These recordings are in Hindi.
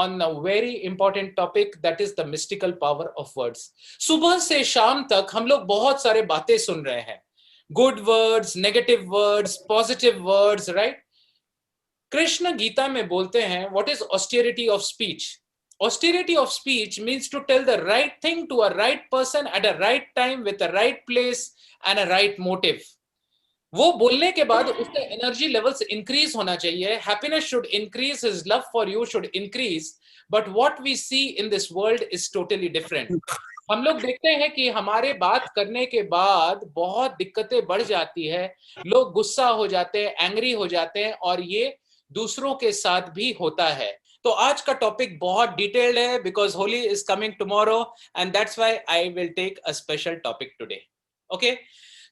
on a very important topic, that is the mystical power of words. सुबह से शाम तक हम लोग बहुत सारे बातें सुन रहे हैं, good words, negative words, positive words, right? Krishna Gita में बोलते हैं, what is austerity of speech? Austerity of speech means to tell the right thing to a right person at a right time with a right place and a right motive. वो बोलने के बाद उसका एनर्जी लेवल्स इंक्रीज होना चाहिए, happiness should increase, his love for you should increase, but what we see in this world is totally different. हम लोग देखते हैं कि हमारे बात करने के बाद बहुत दिक्कतें बढ़ जाती है, लोग गुस्सा हो जाते हैं, एंग्री हो जाते हैं, और ये दूसरों के साथ भी होता है. तो आज का टॉपिक बहुत डिटेल्ड है, because Holi is coming tomorrow, and that's why I will take a special topic today. Okay.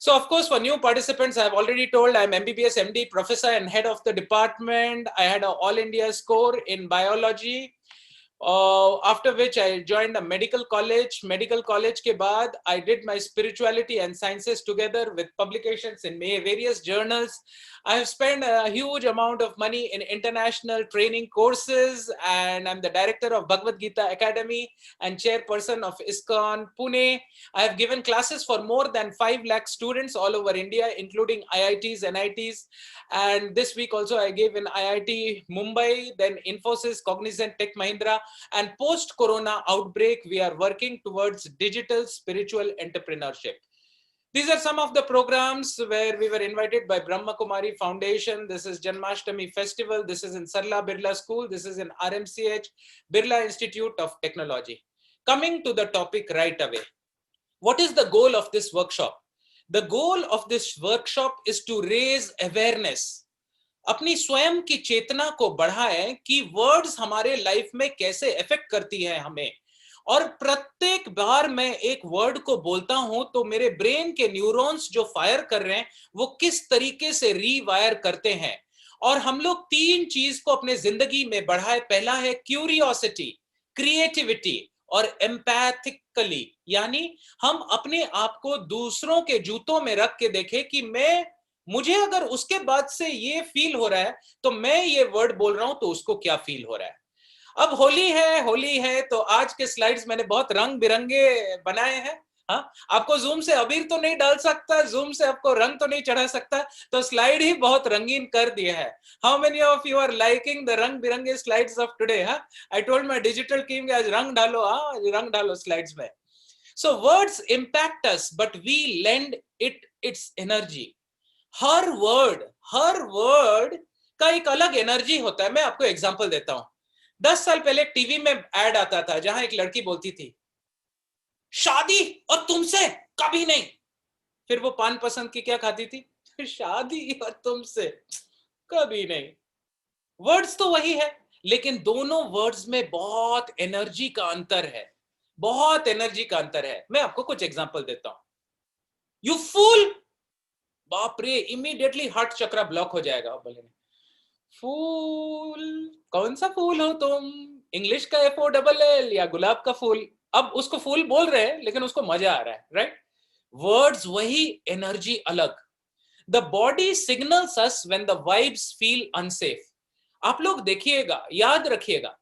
So, of course, for new participants, I have already told I'm MBBS MD professor and head of the department. I had an all India score in biology, after which I joined a medical college. Medical college ke baad, I did my spirituality and sciences together with publications in various journals. I have spent a huge amount of money in international training courses, and I'm the director of Bhagavad Gita Academy and chairperson of ISKCON Pune. I have given classes for more than 5 lakh students all over India, including IITs, NITs. And this week also I gave in IIT Mumbai, then Infosys, Cognizant, Tech Mahindra. And post-corona outbreak, we are working towards digital spiritual entrepreneurship. These are some of the programs where we were invited by Brahma Kumari Foundation. This is Janmashtami Festival. This is in Sarla Birla School. This is in RMCH, Birla Institute of Technology. Coming to the topic right away. What is the goal of this workshop? The goal of this workshop is to raise awareness. अपनी स्वयं की चेतना को बढ़ाएं कि वर्ड्स हमारे लाइफ में कैसे इफेक्ट करती है हमें. और प्रत्येक बार मैं एक वर्ड को बोलता हूं तो मेरे ब्रेन के न्यूरॉन्स जो फायर कर रहे हैं वो किस तरीके से रीवायर करते हैं. और हम लोग 3 चीज को अपने जिंदगी में बढ़ाए. पहला है क्यूरियोसिटी, क्रिएटिविटी और एम्पैथिकली, यानी हम अपने आप को दूसरों के जूतों में रख के देखें कि मुझे अगर उसके बाद से ये फील हो रहा है तो मैं ये वर्ड बोल रहा हूं तो उसको क्या फील हो रहा है. अब होली है तो आज के स्लाइड्स मैंने बहुत रंग बिरंगे बनाए हैं. हाँ, आपको जूम से अबीर तो नहीं डाल सकता, जूम से आपको रंग तो नहीं चढ़ा सकता, तो स्लाइड ही बहुत रंगीन कर दिया है. How many of you are liking the रंग बिरंगे स्लाइड्स ऑफ टुडे? हाँ, I told my digital team आज रंग डालो. हाँ, रंग डालो स्लाइड्स में. So words impact us but we lend it its energy. हर वर्ड का एक अलग एनर्जी होता है. मैं आपको एग्जांपल देता हूं. 10 साल पहले टीवी में एड आता था जहां एक लड़की बोलती थी, शादी और तुमसे कभी नहीं. फिर वो पान पसंद की क्या खाती थी? शादी और तुमसे कभी नहीं. वर्ड्स तो वही है, लेकिन दोनों वर्ड्स में बहुत एनर्जी का अंतर है, बहुत एनर्जी का अंतर है. मैं आपको कुछ एग्जांपल देता हूं. यू फूल, बाप रे, इमीडिएटली हार्ट चक्र ब्लॉक हो जाएगा. बोलेंगे फूल, कौन सा फूल हो तुम? इंग्लिश का FOLL या गुलाब का फूल? अब उसको फूल बोल रहे हैं लेकिन उसको मजा आ रहा है, राइट? वर्ड्स वही, एनर्जी अलग. The body signals us when the vibes feel unsafe. आप लोग देखिएगा, याद रखिएगा,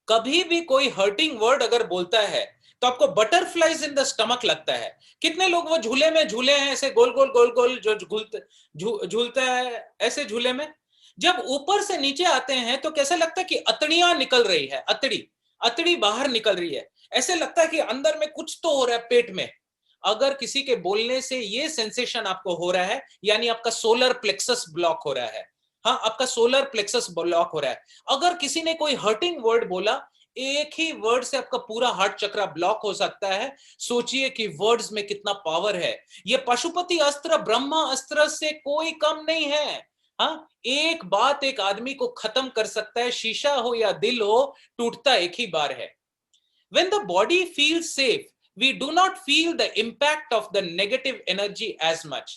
कभी भी कोई हर्टिंग वर्ड अगर बोलता है तो आपको बटरफ्लाइज इन द स्टमक लगता है. कितने लोग वो झूले में झूले हैं, ऐसे गोल गोल जो झूलता है ऐसे झूले में, जब ऊपर से नीचे आते हैं तो कैसा लगता है कि अतड़ियां निकल रही है, अतड़ी बाहर निकल रही है. ऐसे लगता है कि अंदर में कुछ तो हो रहा है पेट में. अगर किसी के बोलने से ये सेंसेशन आपको हो रहा है, यानी आपका सोलर प्लेक्सस ब्लॉक हो रहा है. हाँ, आपका सोलर प्लेक्सस ब्लॉक हो रहा है. अगर किसी ने कोई हर्टिंग वर्ड बोला, एक ही वर्ड से आपका पूरा हार्ट चक्र ब्लॉक हो सकता है. सोचिए कि वर्ड्स में कितना पावर है. ये पशुपति अस्त्र ब्रह्मा अस्त्र से कोई कम नहीं है. हाँ, एक बात एक आदमी को खत्म कर सकता है. शीशा हो या दिल हो, टूटता एक ही बार है. When the body feels safe, we do not feel the impact of the negative energy as much.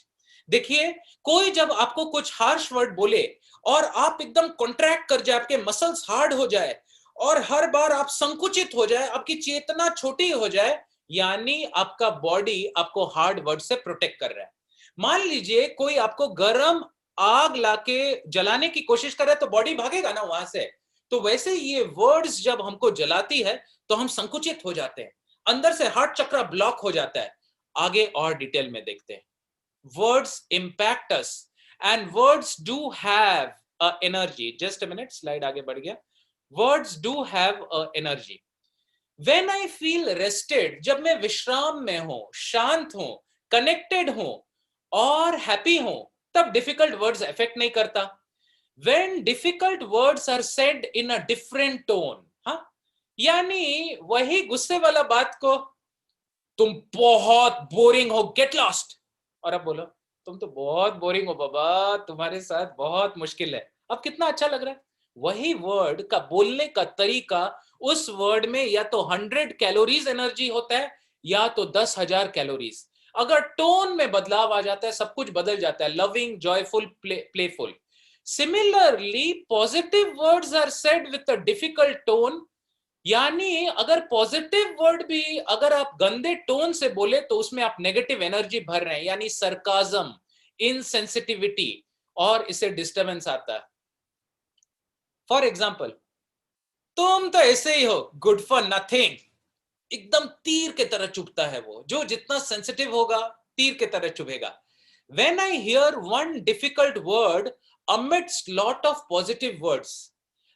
देखिए, कोई जब आपको कुछ हार्श वर्ड बोले और आप एकदम कॉन्ट्रैक्ट कर जाए, आपके मसल्स हार्ड हो जाए और हर बार आप संकुचित हो जाए, आपकी चेतना छोटी हो जाए, यानी आपका बॉडी आपको हार्ड वर्ड से प्रोटेक्ट कर रहा है. मान लीजिए कोई आपको गर्म आग लाके जलाने की कोशिश कर रहा है तो बॉडी भागेगा ना वहां से, तो वैसे ये वर्ड्स जब हमको जलाती है तो हम संकुचित हो जाते हैं, अंदर से हार्ट चक्र ब्लॉक हो जाता है। आगे और डिटेल में देखते हैं। Words impact us and words do have a energy. Just a minute, slide आगे बढ़ गया। Words do have a energy. When I feel rested, जब मैं विश्राम में हूं, शांत हूं, कनेक्टेड हूं और हैप्पी हूं, तब डिफिकल्ट वर्ड्स इफेक्ट नहीं करता। When difficult words are said in a different tone, हाँ, यानी वही गुस्से वाला बात को, तुम बहुत बोरिंग हो, गेट लॉस्ट, और अब बोलो तुम तो बहुत बोरिंग हो बाबा, तुम्हारे साथ बहुत मुश्किल है। अब कितना अच्छा लग रहा है। वही वर्ड का बोलने का तरीका, उस वर्ड में या तो 100 कैलोरीज एनर्जी होता है या तो 10,000 कैलोरीज। अगर टोन में बदलाव आ जाता है, सब कुछ बदल जाता है। Loving, joyful, playful. Similarly positive words are said with a difficult tone, यानी अगर पॉजिटिव वर्ड भी अगर आप गंदे टोन से बोले तो उसमें आप नेगेटिव एनर्जी भर रहे हैं, यानी सरकाजम, इनसेंसिटिविटी, और इससे डिस्टर्बेंस आता है। फॉर एग्जाम्पल, तुम तो ऐसे ही हो, गुड फॉर नथिंग, एकदम तीर के तरह चुभता है वो। जो जितना सेंसिटिव होगा तीर के तरह चुभेगा। When I hear one difficult word amidst lot of positive words,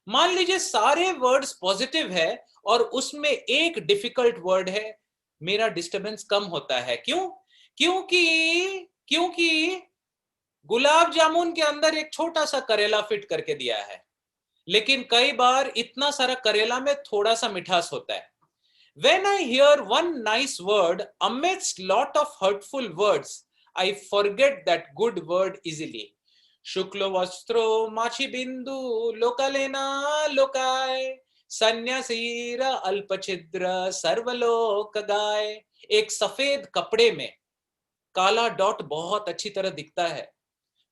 मान लीजिए सारे वर्ड्स पॉजिटिव है और उसमें एक डिफिकल्ट वर्ड है, मेरा डिस्टरबेंस कम होता है। क्यों? क्योंकि गुलाब जामुन के अंदर एक छोटा सा करेला फिट करके दिया है, लेकिन कई बार इतना सारा करेला में थोड़ा सा मिठास होता है। When I hear one nice word amidst lot of hurtful words, I forget that good word easily. शुक्लो वस्त्रो माछी बिंदु लोकलेना लोकाय, सन्यासीर अल्पछिद्र सर्वलोक गाय। एक सफेद कपड़े में काला डॉट बहुत अच्छी तरह दिखता है।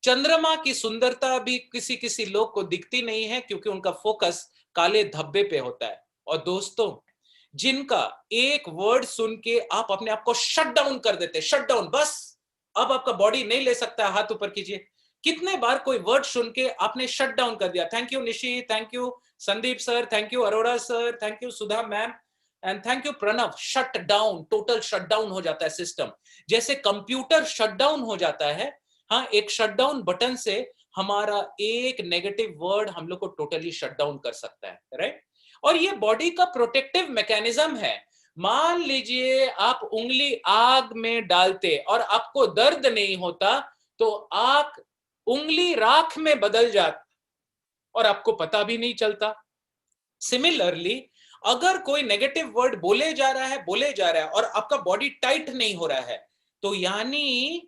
चंद्रमा की सुंदरता भी किसी किसी लोग को दिखती नहीं है क्योंकि उनका फोकस काले धब्बे पे होता है। और दोस्तों, जिनका एक वर्ड सुन के आप अपने आप को शट डाउन कर देते, शट डाउन, बस अब आपका बॉडी नहीं ले सकता, हाथ ऊपर कीजिए। कितने बार कोई वर्ड सुन के आपने शट डाउन कर दिया? Thank you Nishi, thank you Sandeep sir, thank you Arora sir, thank you Sudha ma'am, and thank you Pranav. Shut down, total shut down हो जाता है सिस्टम, जैसे कंप्यूटर शट डाउन हो जाता है। हाँ, एक शटडाउन बटन से हमारा एक नेगेटिव वर्ड हम लोग को टोटली शट डाउन कर सकता है, राइट? और ये बॉडी का प्रोटेक्टिव मैकेनिज्म है। मान लीजिए आप उंगली आग में डालते और आपको दर्द नहीं होता, तो आग उंगली राख में बदल जाती और आपको पता भी नहीं चलता। सिमिलरली, अगर कोई नेगेटिव वर्ड बोले जा रहा है और आपका बॉडी टाइट नहीं हो रहा है, तो यानी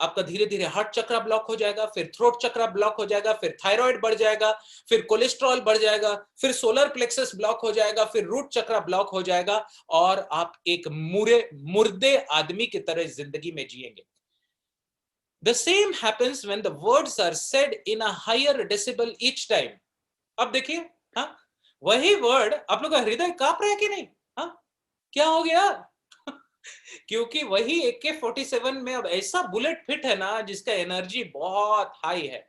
आपका धीरे धीरे हार्ट चक्र ब्लॉक हो जाएगा, फिर थ्रोट चक्र ब्लॉक हो जाएगा, फिर थायराइड बढ़ जाएगा, फिर कोलेस्ट्रॉल बढ़ जाएगा, फिर सोलर प्लेक्सस ब्लॉक हो जाएगा, फिर रूट चक्र ब्लॉक हो जाएगा और आप एक मुर्दे आदमी की तरह जिंदगी में जिएंगे। The same happens when the words are said in a higher decibel each time. अब देखिए, हाँ, वही वर्ड आप लोग का हृदय कांप रहा है कि नहीं? हाँ, क्या हो गया? क्योंकि वही AK-47 में अब ऐसा बुलेट फिट है ना जिसका एनर्जी बहुत हाई है।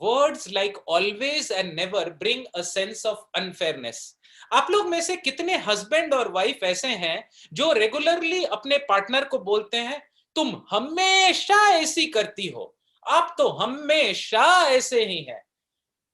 Words like always and never bring a sense of unfairness. आप लोग में से कितने हस्बैंड और वाइफ ऐसे हैं जो रेगुलरली अपने पार्टनर को बोलते हैं, तुम हमेशा ऐसी करती हो, आप तो हमेशा ऐसे ही हैं?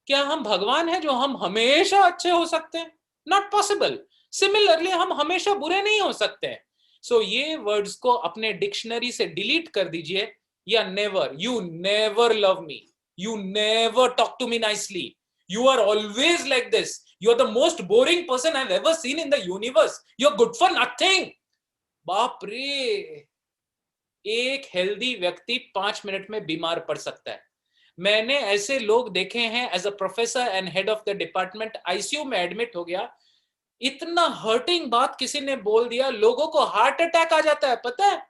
क्या हम भगवान हैं जो हम हमेशा अच्छे हो सकते हैं? Not possible. सिमिलरली हम हमेशा बुरे नहीं हो सकते हैं। सो ये वर्ड्स को अपने डिक्शनरी से डिलीट कर दीजिए। या never, you never love me, you never talk to me nicely, you are always like this, you are the most boring person I have ever seen in the universe, you are good for nothing. बाप रे, एक हेल्दी व्यक्ति 5 मिनट में बीमार पड़ सकता है। मैंने ऐसे लोग देखे हैं, as a professor and head of the department, ICU में एडमिट हो गया, इतना हर्टिंग बात किसी ने बोल दिया, लोगों को हार्ट अटैक आ जाता है। पता है,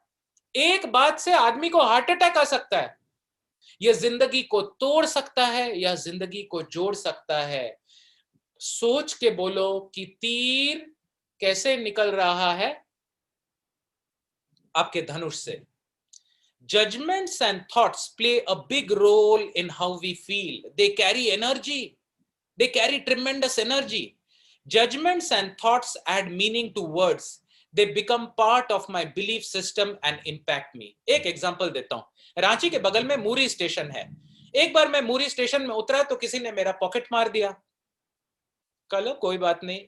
एक बात से आदमी को हार्ट अटैक आ सकता है। यह जिंदगी को तोड़ सकता है या जिंदगी को जोड़ सकता है। सोच के बोलो कि तीर कैसे निकल रहा है आपके धनुष से। Judgments and thoughts play a big role in how we feel. They carry energy. They carry tremendous energy. Judgments and thoughts add meaning to words. They become part of my belief system and impact me. एक एग्जांपल देता हूं. रांची के बगल में मूरी स्टेशन है. एक बार मैं मूरी स्टेशन में उतरा तो किसी ने मेरा पॉकेट मार दिया. चलो कोई बात नहीं.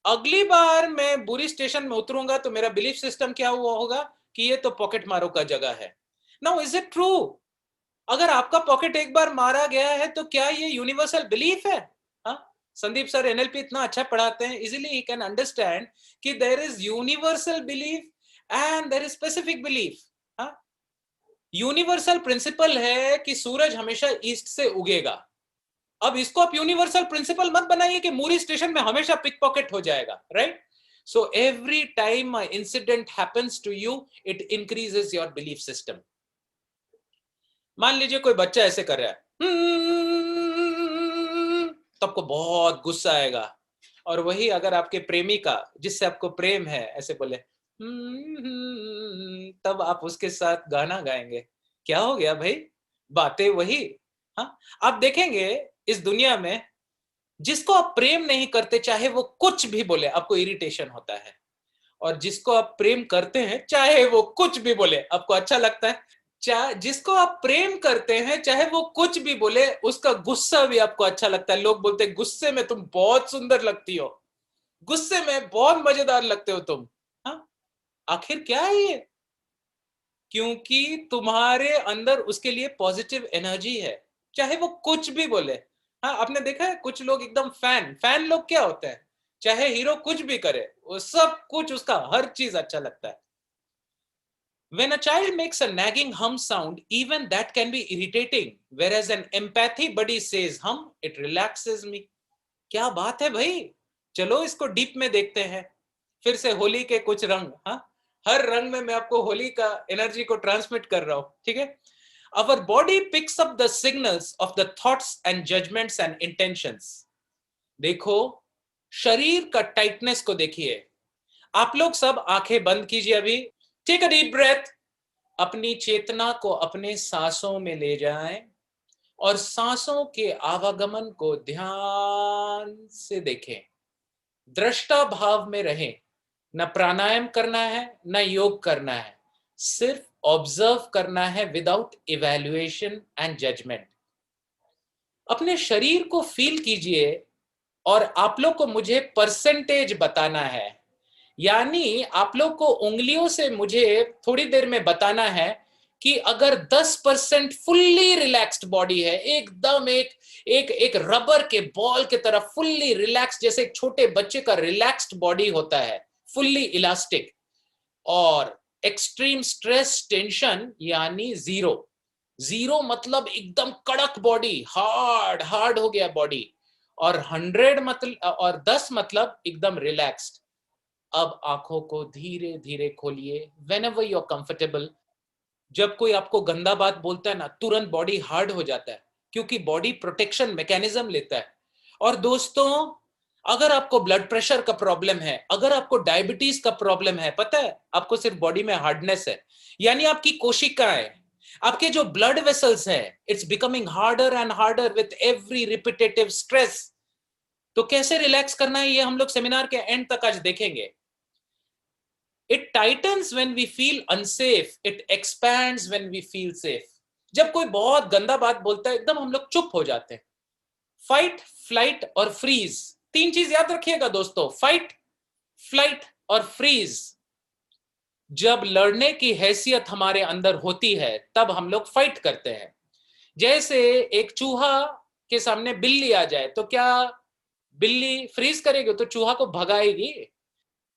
अगली बार मैं मूरी स्टेशन में उतरूंगा तो मेरा बिलीफ सिस्टम क्या हुआ होगा कि ये तो पॉकेट मारो का जगह है. Now is it true? अगर आपका पॉकेट एक बार मारा गया है तो क्या ये यूनिवर्सल बिलीफ है? हाँ, संदीप सर एनएलपी इतना अच्छा पढ़ाते हैं, इजीली ही कैन अंडरस्टैंड कि there is universal belief and there is specific belief. हाँ, यूनिवर्सल प्रिंसिपल है कि सूरज हमेशा ईस्ट से उगेगा. अब इसको आप यूनिवर्सल प्रिंसिपल मत बनाइए कि मूरी स्टेशन में हमेशा पिक पॉकेट हो जाएगा, right? So every time a incident happens to you, it increases your belief system. मान लीजिए कोई बच्चा ऐसे कर रहा है, तो आपको बहुत गुस्सा आएगा. और वही अगर आपके प्रेमी का, जिससे आपको प्रेम है, ऐसे बोले तब आप उसके साथ गाना गाएंगे. क्या हो गया भाई? बातें वही. हाँ, आप देखेंगे इस दुनिया में जिसको आप प्रेम नहीं करते, चाहे वो कुछ भी बोले, आपको इरिटेशन होता है. और जिसको आप प्रेम करते हैं, चाहे वो कुछ भी बोले, आपको अच्छा लगता है. जिसको आप प्रेम करते हैं, चाहे वो कुछ भी बोले, उसका गुस्सा भी आपको अच्छा लगता है. लोग बोलते हैं गुस्से में तुम बहुत सुंदर लगती हो, गुस्से में बहुत मजेदार लगते हो तुम. हाँ, आखिर क्या है ये? क्योंकि तुम्हारे अंदर उसके लिए पॉजिटिव एनर्जी है, चाहे वो कुछ भी बोले. हाँ, आपने देखा है कुछ लोग एकदम फैन लोग क्या होते हैं, चाहे हीरो कुछ भी करे, वो सब कुछ, उसका हर चीज अच्छा लगता है. When a child makes a nagging hum sound, even that can be irritating, whereas an empathy buddy says hum, it relaxes me. क्या बात है भाई? चलो इसको डीप में देखते हैं. फिर से होली के कुछ रंग. हाँ, हर रंग में मैं आपको होली का एनर्जी को ट्रांसमिट कर रहा हूं, ठीक है? Our body picks up the signals of the thoughts and judgments and intentions. देखो, शरीर का टाइटनेस को देखिए. आप लोग सब आंखें बंद कीजिए अभी. Take a deep breath. अपनी चेतना को अपने सांसों में ले जाएं और सांसों के आवागमन को ध्यान से देखें. दृष्टा भाव में रहें. न प्राणायाम करना है, न योग करना है, सिर्फ ऑब्जर्व करना है विदाउट इवैल्यूएशन एंड जजमेंट. अपने शरीर को फील कीजिए और आप लोग को मुझे परसेंटेज बताना है. यानी आप लोग को उंगलियों से मुझे थोड़ी देर में बताना है कि अगर 10% फुल्ली रिलैक्स्ड बॉडी है, एकदम एक एक एक रबर के बॉल की तरह फुल्ली रिलैक्स्ड, जैसे एक छोटे बच्चे का रिलैक्स्ड बॉडी होता है, फुल्ली इलास्टिक, और एक्सट्रीम स्ट्रेस टेंशन यानी जीरो. जीरो मतलब एकदम कड़क बॉडी, हार्ड हो गया बॉडी. और 100 मतलब, और 10 मतलब एकदम रिलैक्स्ड. अब आंखों को धीरे धीरे खोलिए whenever you're comfortable. जब कोई आपको गंदा बात बोलता है ना, तुरंत बॉडी हार्ड हो जाता है, क्योंकि बॉडी प्रोटेक्शन मैकेनिज्म लेता है. और दोस्तों, अगर आपको ब्लड प्रेशर का प्रॉब्लम है, अगर आपको डायबिटीज का प्रॉब्लम है, पता है आपको सिर्फ बॉडी में हार्डनेस है. यानी आपकी कोशिकाएं, आपके जो ब्लड वेसल्स है, it's becoming harder and harder with every repetitive stress. तो कैसे रिलैक्स करना है, ये हम लोग सेमिनार के एंड तक आज देखेंगे. It tightens when we feel unsafe. It expands when we feel safe. जब कोई बहुत गंदा बात बोलता है, एकदम हम लोग चुप हो जाते हैं. फाइट, फ्लाइट और फ्रीज, 3 चीज याद रखिएगा दोस्तों. फाइट, फ्लाइट और फ्रीज. जब लड़ने की हैसियत हमारे अंदर होती है, तब हम लोग फाइट करते हैं. जैसे एक चूहा के सामने बिल्ली आ जाए, तो क्या बिल्ली फ्रीज करेगी? तो चूहा को भगाएगी.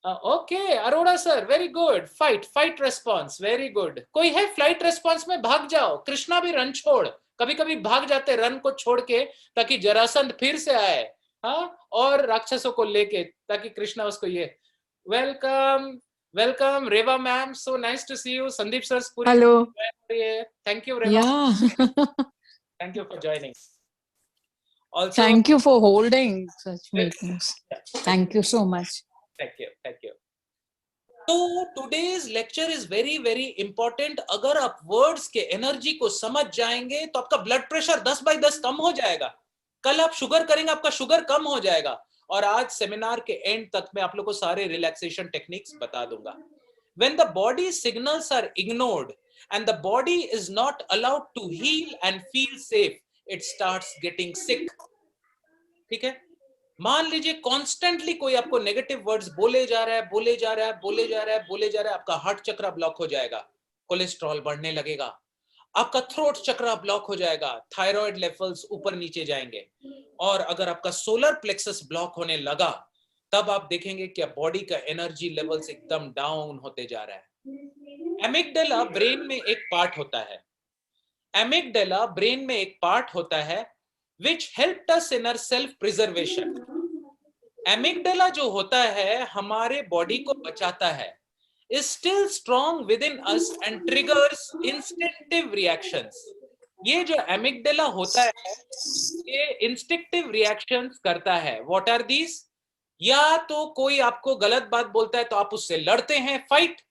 Okay Arora sir, very good. Fight response, very good. कोई है फ्लाइट रेस्पॉन्स में? भाग जाओ. कृष्णा भी रन छोड़, कभी कभी भाग जाते रन को छोड़ के, ताकि जरासंध फिर से आए, हाँ, और राक्षसों को लेके, ताकि कृष्णा उसको ये. Welcome Reva ma'am, so nice to see you. Sandeep sir Puri, hello, thank you Reva, yeah. Thank you for joining. Also, Thank you for holding such meetings. yeah, Thank you so much. thank you. तो today's lecture is very very important. अगर आप वर्ड्स के एनर्जी को समझ जाएंगे तो आपका ब्लड प्रेशर 10/10 कम हो जाएगा. कल आप शुगर करेंगे, आपका शुगर कम हो जाएगा। और आज सेमिनार के एंड तक मैं आप लोगों को सारे रिलैक्सेशन टेक्निक्स बता दूंगा। When the body signals are ignored and the body is not allowed to heal and feel safe, it starts getting sick. ठीक है? मान लीजिए कॉन्स्टेंटली कोई आपको नेगेटिव वर्ड्स बोले जा रहा है, बोले जा रहा है, बोले जा रहा है, बोले जा रहा है, आपका हार्ट चक्र ब्लॉक हो जाएगा, कोलेस्ट्रॉल बढ़ने लगेगा, आपका थ्रोट चक्र ब्लॉक हो जाएगा, थायराइड लेवल्स ऊपर नीचे जाएंगे। और अगर आपका सोलर प्लेक्सस ब्लॉक होने लगा, तब आप देखेंगे कि बॉडी का एनर्जी लेवल्स एकदम डाउन होते जा रहा है। एमिगडाला ब्रेन में एक पार्ट होता है, एमिगडाला ब्रेन में एक पार्ट होता है which helped us in our self preservation. Amygdala जो होता है हमारे बॉडी को बचाता है, is still strong within us and triggers instinctive reactions. ये जो एमिगडाला होता है ये इंस्टिंक्टिव रिएक्शंस करता है। What are these? या तो कोई आपको गलत बात बोलता है तो आप उससे लड़ते हैं, फाइट,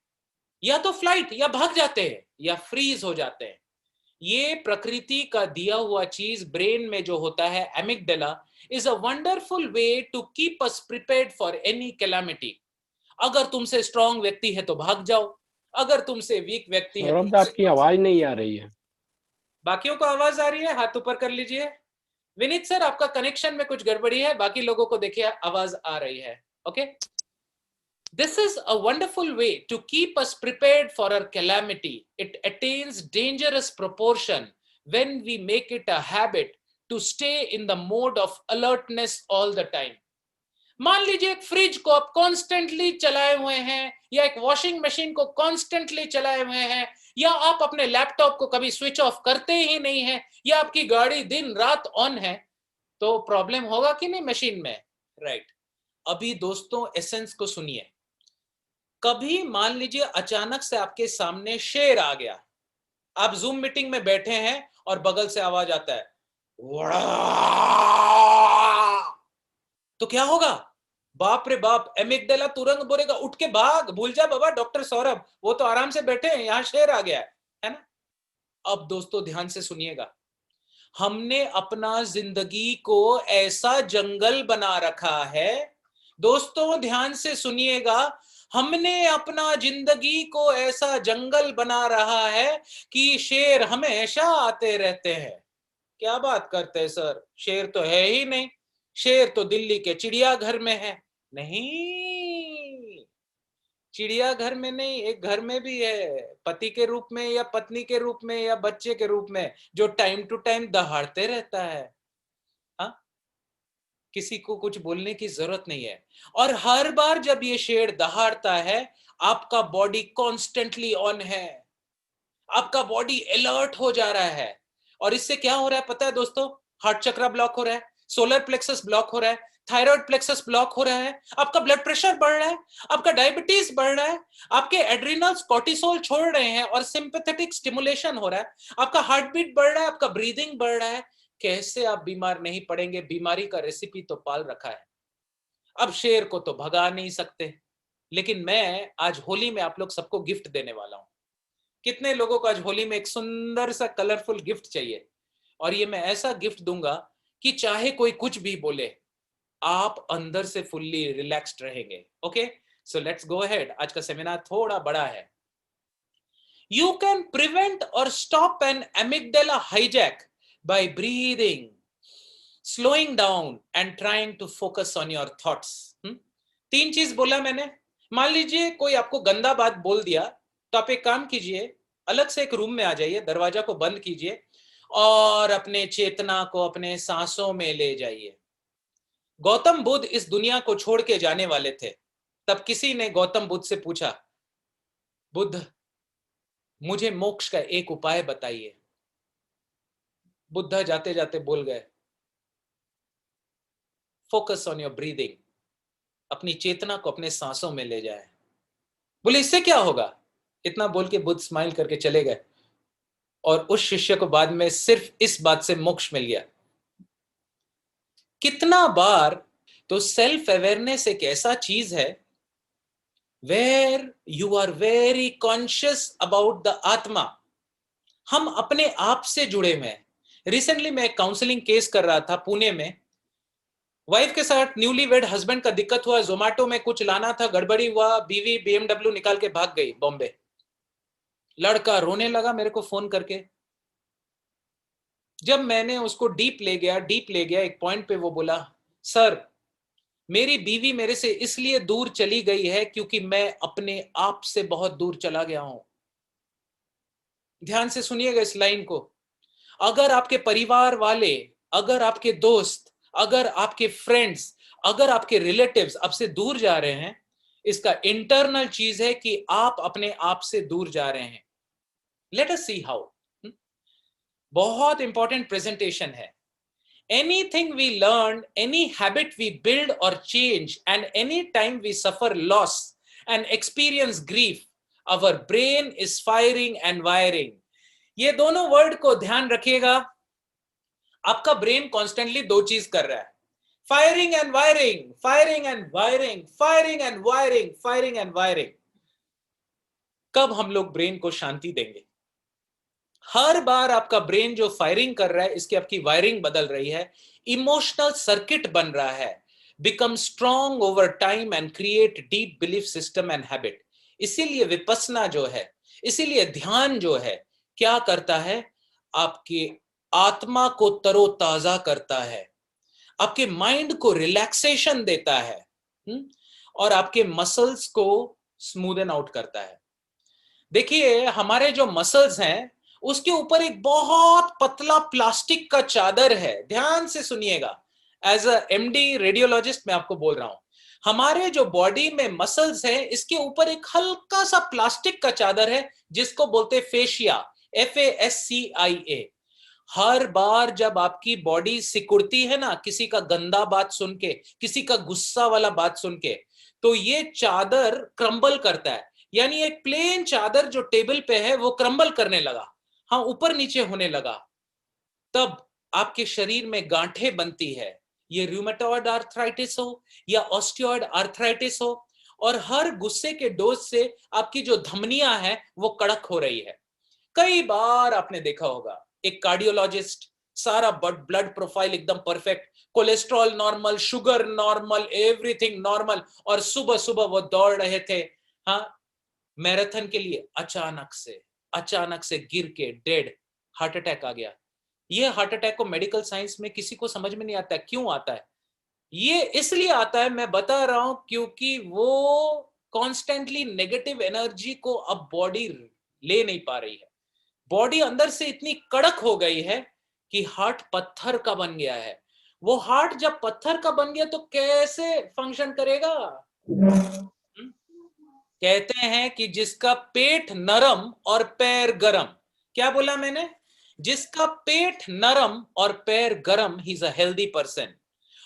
या तो फ्लाइट, या भाग जाते हैं, या फ्रीज हो जाते हैं। ये प्रकृति का दिया हुआ चीज ब्रेन में जो होता है amygdala is a wonderful way to keep us prepared for any calamity. अगर तुमसे स्ट्रांग व्यक्ति है तो भाग जाओ, अगर तुमसे वीक व्यक्ति है सौरभ, आपकी आवाज नहीं आ रही है। बाकियों को आवाज आ रही है? हाथ ऊपर कर लीजिए। विनीत सर, आपका कनेक्शन में कुछ गड़बड़ी है, बाकी लोगों को देखिए आवाज आ रही है। Okay, this is a wonderful way to keep us prepared for our calamity. It attains dangerous proportion when we make it a habit to stay in the mode of alertness all the time. मान लीजिए एक फ्रिज को आप कॉन्स्टेंटली चलाए हुए हैं, या एक वॉशिंग मशीन को कॉन्स्टेंटली चलाए हुए हैं, या आप अपने लैपटॉप को कभी स्विच ऑफ करते ही नहीं है, या आपकी गाड़ी दिन रात ऑन है, तो प्रॉब्लम होगा कि नहीं मशीन में? राइट। अभी दोस्तों एसेंस को सुनिए। कभी मान लीजिए अचानक से आपके सामने शेर आ गया, आप जूम मीटिंग में बैठे हैं और बगल से आवाज आता है तो क्या होगा? बाप रे बाप, एमिगडाला तुरंत बोलेगा उठ के भाग, भूल जा बाबा डॉक्टर सौरभ, वो तो आराम से बैठे हैं, यहां शेर आ गया है ना? अब दोस्तों ध्यान से सुनिएगा, हमने अपना जिंदगी को ऐसा जंगल बना रखा है, दोस्तों ध्यान से सुनिएगा, हमने अपना जिंदगी को ऐसा जंगल बना रहा है कि शेर हमेशा आते रहते हैं। क्या बात करते हैं सर, शेर तो है ही नहीं, शेर तो दिल्ली के चिड़ियाघर में है। नहीं, चिड़ियाघर में नहीं, एक घर में भी है, पति के रूप में या पत्नी के रूप में या बच्चे के रूप में, जो टाइम टू टाइम दहाड़ते रहता है। हाँ, किसी को कुछ बोलने की जरूरत नहीं है। और हर बार जब ये शेर दहाड़ता है, आपका बॉडी कॉन्स्टेंटली ऑन है, आपका बॉडी अलर्ट हो जा रहा है। और इससे क्या हो रहा है पता है दोस्तों? हार्ट चक्र ब्लॉक हो रहा है, सोलर प्लेक्सस ब्लॉक हो रहा है, थायराइड प्लेक्सस ब्लॉक हो रहा है, आपका ब्लड प्रेशर बढ़ रहा है, आपका डायबिटीज बढ़ रहा है, आपके एड्रिनल्स कॉर्टिसोल छोड़ रहे हैं और सिंपैथेटिक स्टिमुलेशन हो रहा है, आपका हार्ट बीट बढ़ रहा है, आपका ब्रीदिंग बढ़ रहा है। कैसे आप बीमार नहीं पड़ेंगे? बीमारी का रेसिपी तो पाल रखा है। अब शेर को तो भगा नहीं सकते, लेकिन मैं आज होली में आप लोग सबको गिफ्ट देने वाला हूं। कितने लोगों को आज होली में एक सुंदर सा कलरफुल गिफ्ट चाहिए? और ये मैं ऐसा गिफ्ट दूंगा कि चाहे कोई कुछ भी बोले, आप अंदर से फुल्ली रिलैक्स्ड रहेंगे। Okay, so let's go ahead. आज का सेमिनार थोड़ा बड़ा है। यू कैन प्रिवेंट और stop an amygdala hijack by breathing, slowing down and trying to focus on your thoughts. 3 चीज बोला मैंने। मान लीजिए कोई आपको गंदा बात बोल दिया, तो आप एक काम कीजिए, अलग से एक रूम में आ जाइए, दरवाजा को बंद कीजिए और अपने चेतना को अपने सांसों में ले जाइए। गौतम बुद्ध इस दुनिया को छोड़ के जाने वाले थे, तब किसी ने गौतम बुद्ध से पूछा, बुद्ध मुझे मोक्ष का एक उपाय बताइए। बुद्ध जाते जाते बोल गए, फोकस ऑन योर ब्रीदिंग, अपनी चेतना को अपने सांसों में ले जाए। बोले इससे क्या होगा? इतना बोल के बुद्ध स्माइल करके चले गए और उस शिष्य को बाद में सिर्फ इस बात से मोक्ष मिल गया। कितना बार तो सेल्फ अवेयरनेस एक ऐसा चीज है where you are very conscious about the atma. हम अपने आप से जुड़े हुए हैं, रिसेंटली मैं एक काउंसलिंग केस कर रहा था पुणे में। वाइफ के साथ न्यूली वेड हस्बैंड का दिक्कत हुआ, जोमेटो में कुछ लाना था, गड़बड़ी हुआ, बीवी BMW निकाल के भाग गई बॉम्बे। लड़का रोने लगा मेरे को फोन करके। जब मैंने उसको डीप ले गया, एक पॉइंट पे वो बोला, सर मेरी बीवी मेरे से इसलिए दूर चली गई है क्योंकि मैं अपने आप से बहुत दूर चला गया हूं। ध्यान से सुनिएगा इस लाइन को। अगर आपके परिवार वाले, अगर आपके दोस्त, अगर आपके फ्रेंड्स, अगर आपके रिलेटिव्स आपसे दूर जा रहे हैं, इसका इंटरनल चीज है कि आप अपने आप से दूर जा रहे हैं। Let us see how. बहुत इंपॉर्टेंट प्रेजेंटेशन है। Anything we learn, any habit we build or change, and any time we suffer loss and experience grief, our brain is firing and wiring. ये दोनों वर्ड को ध्यान रखिएगा। आपका ब्रेन कॉन्स्टेंटली दो चीज कर रहा है, firing and wiring, firing and wiring, firing and wiring, firing and wiring. कब हम लोग ब्रेन को शांति देंगे? हर बार आपका ब्रेन जो फायरिंग कर रहा है, इसकी आपकी वायरिंग बदल रही है, इमोशनल सर्किट बन रहा है, become strong over time and create deep belief system and habit. इसीलिए विपस्सना जो है, इसीलिए ध्यान जो है, क्या करता है? आपकी आत्मा को तरोताजा करता है, आपके माइंड को रिलैक्सेशन देता है, और आपके मसल्स को स्मूदन आउट करता है। देखिए हमारे जो मसल्स हैं उसके ऊपर एक बहुत पतला प्लास्टिक का चादर है। ध्यान से सुनिएगा, एज अ MD रेडियोलॉजिस्ट मैं आपको बोल रहा हूं, हमारे जो बॉडी में मसल्स है इसके ऊपर एक हल्का सा प्लास्टिक का चादर है जिसको बोलते फेशिया, FASCIA। हर बार जब आपकी बॉडी सिकुड़ती है ना, किसी का गंदा बात सुन के, किसी का गुस्सा वाला बात सुन के, तो ये चादर क्रम्बल करता है। यानी एक प्लेन चादर जो टेबल पे है वो क्रम्बल करने लगा, हाँ ऊपर नीचे होने लगा। तब आपके शरीर में गांठें बनती है, ये रूमेटॉइड आर्थराइटिस हो या ऑस्टियोइड आर्थराइटिस हो, और हर गुस्से के डोज से आपकी जो धमनियां हैं वो कड़क हो रही है। कई बार आपने देखा होगा एक कार्डियोलॉजिस्ट, सारा ब्लड प्रोफाइल एकदम perfect, cholesterol normal, sugar normal, everything normal, और सुबह सुबह वो दौड़ रहे थे हाँ मैराथन के लिए, अचानक से गिर के डेड, हार्ट अटैक आ गया। ये हार्ट अटैक को मेडिकल साइंस में किसी को समझ में नहीं आता क्यों आता है। ये इसलिए आता है, मैं बता रहा हूं, क्योंकि वो कॉन्स्टेंटली नेगेटिव एनर्जी को अब बॉडी ले नहीं पा रही है। बॉडी अंदर से इतनी कड़क हो गई है कि हार्ट पत्थर का बन गया है। वो हार्ट जब पत्थर का बन गया तो कैसे फंक्शन करेगा? कहते हैं कि जिसका पेट नरम और पैर गरम, क्या बोला मैंने? जिसका पेट नरम और पैर गरम, he is a healthy person.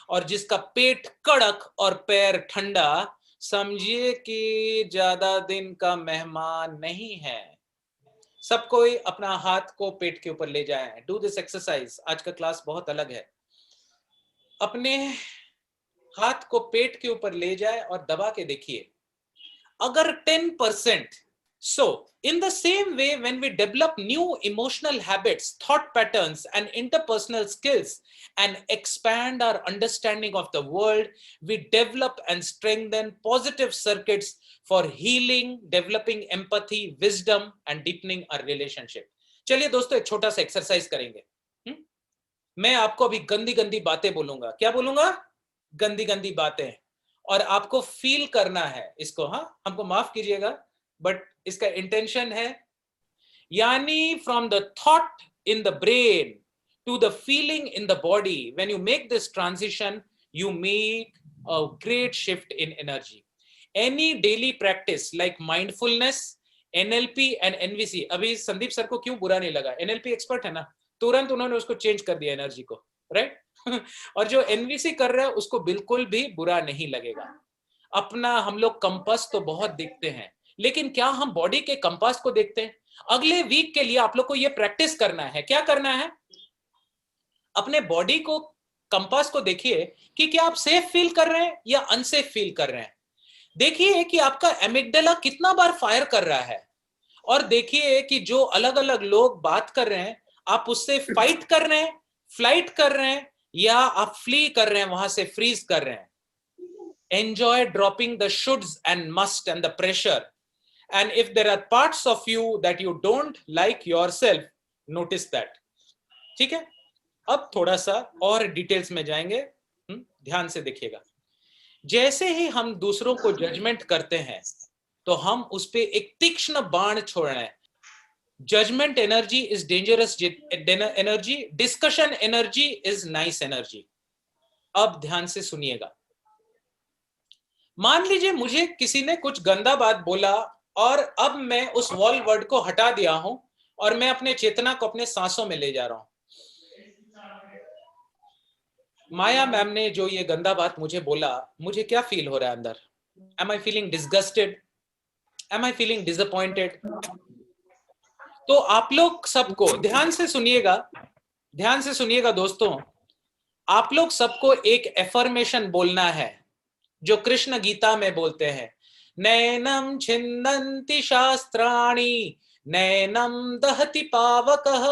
और जिसका पेट कड़क और पैर ठंडा, समझिए कि ज्यादा दिन का मेहमान नहीं है। सब कोई अपना हाथ को पेट के ऊपर ले जाए, डू दिस एक्सरसाइज। आज का क्लास बहुत अलग है। अपने हाथ को पेट के ऊपर ले जाए और दबा के देखिए, अगर 10%, so in the same way when we develop new emotional habits, thought patterns and interpersonal skills and expand our understanding of the world, we develop and strengthen positive circuits for healing, developing empathy, wisdom and deepening our relationship. चलिए दोस्तों एक छोटा सा एक्सरसाइज करेंगे। मैं आपको अभी गंदी गंदी बातें बोलूंगा। क्या बोलूंगा? गंदी गंदी बातें, और आपको फील करना है इसको। हाँ हमको माफ कीजिएगा, बट इसका इंटेंशन है, यानी from the thought in the brain to the feeling in the body, when you make this transition you make a great shift in energy. Any daily practice like mindfulness, NLP and NVC। अभी संदीप सर को क्यों बुरा नहीं लगा? NLP एक्सपर्ट है ना, तुरंत उन्होंने उसको चेंज कर दिया एनर्जी को, राइट? और जो NVC कर रहा है उसको बिल्कुल भी बुरा नहीं लगेगा। अपना हम लोग कंपास तो बहुत देखते हैं, लेकिन क्या हम बॉडी के कंपास को देखते हैं? अगले वीक के लिए आप लोग को ये प्रैक्टिस करना है। क्या करना है? अपने बॉडी को, कंपास को देखिए कि क्या आप सेफ फील कर रहे हैं या अनसेफ फील कर रहे हैं। देखिए कि आपका एमिगडाला कितना बार फायर कर रहा है, और देखिए कि जो अलग अलग लोग बात कर रहे हैं, आप उससे फाइट कर रहे हैं, फ्लाइट कर रहे हैं, या आप फ्ली कर रहे हैं, वहां से फ्रीज कर रहे हैं. Enjoy dropping the shoulds and must and the pressure. And if there are parts of you that you don't like yourself, notice that. ठीक है. अब थोड़ा सा और डिटेल्स में जाएंगे. ध्यान से देखिएगा. जैसे ही हम दूसरों को जजमेंट करते हैं तो हम उस पे एक तीक्ष्ण बाण छोड़ रहे हैं. Judgement energy is dangerous energy, discussion energy is nice energy. अब ध्यान से सुनिएगा. मान लीजिए मुझे किसी ने कुछ गंदा बात बोला और अब मैं उस वॉल वर्ड को हटा दिया हूं और मैं अपने चेतना को अपने सांसों में ले जा रहा हूं. माया मैम ने जो ये गंदा बात मुझे बोला, मुझे क्या फील हो रहा है अंदर? Am I feeling disgusted? Am I feeling disappointed? तो आप लोग सबको ध्यान से सुनिएगा दोस्तों. आप लोग सबको एक एफर्मेशन बोलना है जो कृष्ण गीता में बोलते हैं. नैनम छिन्दन्ति शास्त्राणि नैनम दहति पावकः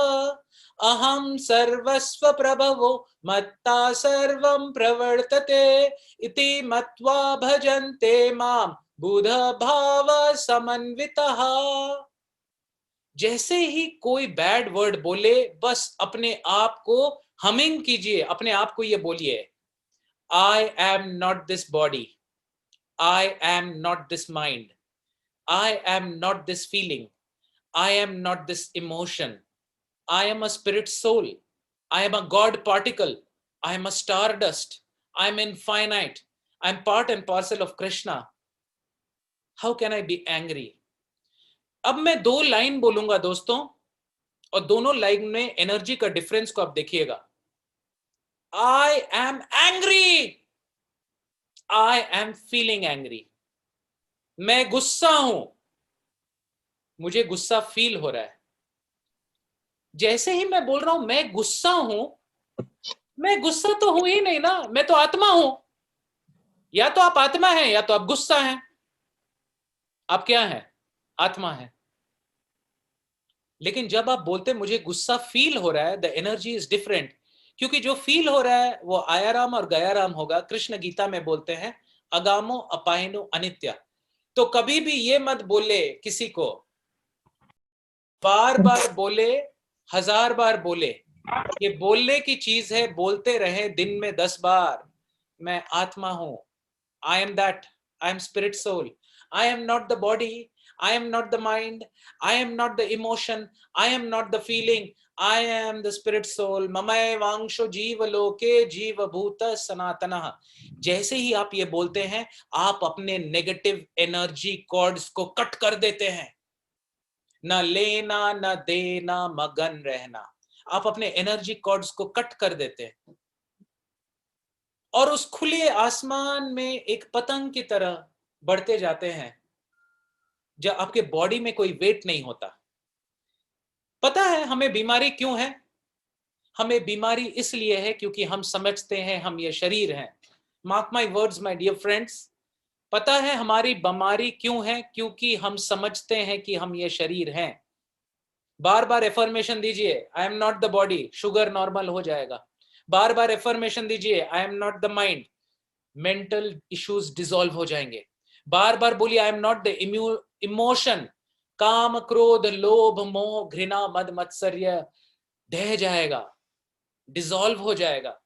अहम सर्वस्व प्रभवो मत्ता सर्वं प्रवर्तते इति मत्वा भजन्ते माम बुध भाव समन्वितः. जैसे ही कोई बैड वर्ड बोले, बस अपने आप को हमिंग कीजिए, अपने आप को ये बोलिए, I am not this body. I am not this mind. I am not this feeling. I am not this emotion. I am a spirit soul. I am a God particle. I am a stardust. I am infinite. I am part and parcel of Krishna. How can I be angry? अब मैं 2 लाइन बोलूंगा दोस्तों, और दोनों लाइन में एनर्जी का डिफरेंस को आप देखिएगा. I am angry. I am feeling angry. मैं गुस्सा हूं, मुझे गुस्सा फील हो रहा है. जैसे ही मैं बोल रहा हूं मैं गुस्सा हूं, मैं गुस्सा तो हूं ही नहीं ना, मैं तो आत्मा हूं. या तो आप आत्मा हैं या तो आप गुस्सा हैं. आप क्या हैं? आत्मा है. लेकिन जब आप बोलते मुझे गुस्सा फील हो रहा है, द एनर्जी इज डिफरेंट. क्योंकि जो फील हो रहा है वो आयाराम और गयाराम होगा. कृष्ण गीता में बोलते हैं अगामो अपायनो अनित्य. तो कभी भी ये मत बोले किसी को, बार बार बोले, 1000 बार बोले. ये बोलने की चीज है, बोलते रहे दिन में 10 बार. मैं आत्मा हूं. I am that. I am spirit soul. I am not the body. I am not the mind. I am not the emotion. I am not the feeling. I am the spirit soul. Mamay vangsho जीव लोके जीव भूत सनातनः. जैसे ही आप ये बोलते हैं, आप अपने नेगेटिव एनर्जी कॉर्ड्स को कट कर देते हैं. न लेना न देना, मगन रहना. आप अपने एनर्जी कॉर्ड्स को कट कर देते हैं और उस खुले आसमान में एक पतंग की तरह बढ़ते जाते हैं, जब आपके बॉडी में कोई वेट नहीं होता. पता है हमें बीमारी क्यों है? हमें बीमारी इसलिए है क्योंकि हम समझते हैं हम ये शरीर हैं. Mark my words my dear friends. पता है हमारी बीमारी क्यों है? क्योंकि हम समझते हैं कि हम ये शरीर हैं. बार बार एफर्मेशन दीजिए, आई am not the body, sugar normal हो जाएगा. बार बार एफर्मेशन दीजिए, आई am not the mind, mental issues dissolve हो जाएंगे. बार बार बोलिए, I am not the emotion, काम क्रोध लोभ मोह घृणा मद मत्सर्य ढह जाएगा, डिसॉल्व हो जाएगा.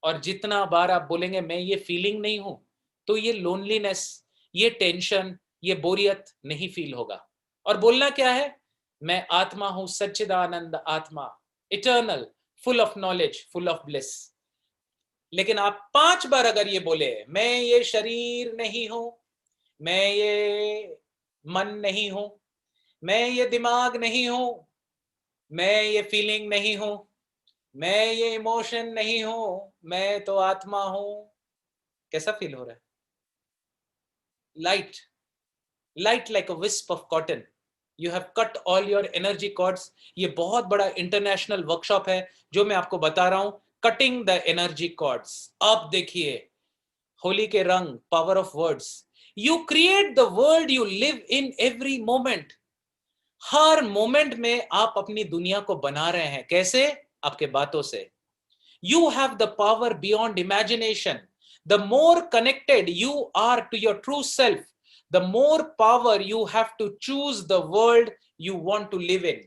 और जितना बार आप बोलेंगे मैं ये फीलिंग नहीं हूं, तो ये लोनलीनेस, ये टेंशन, ये बोरियत नहीं फील होगा. और बोलना क्या है? मैं आत्मा हूं, सच्चिदानंद आत्मा, eternal, full of knowledge, full of bliss. लेकिन आप 5 बार अगर ये बोले, मैं ये शरीर नहीं हूं, मैं ये मन नहीं हूं, मैं ये दिमाग नहीं हूं, मैं ये फीलिंग नहीं हूं, मैं ये इमोशन नहीं हूं, मैं तो आत्मा हूं. कैसा फील हो रहा है? Light, light like a wisp of cotton. You have cut all your energy cords. ये बहुत बड़ा इंटरनेशनल वर्कशॉप है जो मैं आपको बता रहा हूं, कटिंग द एनर्जी कॉर्ड्स. अब देखिए होली के रंग, power of words. You create the world you live in every moment. Her moment में आप अपनी दुनिया को बना रहे हैं। कैसे? आपके बातों से। You have the power beyond imagination. The more connected you are to your true self, the more power you have to choose the world you want to live in.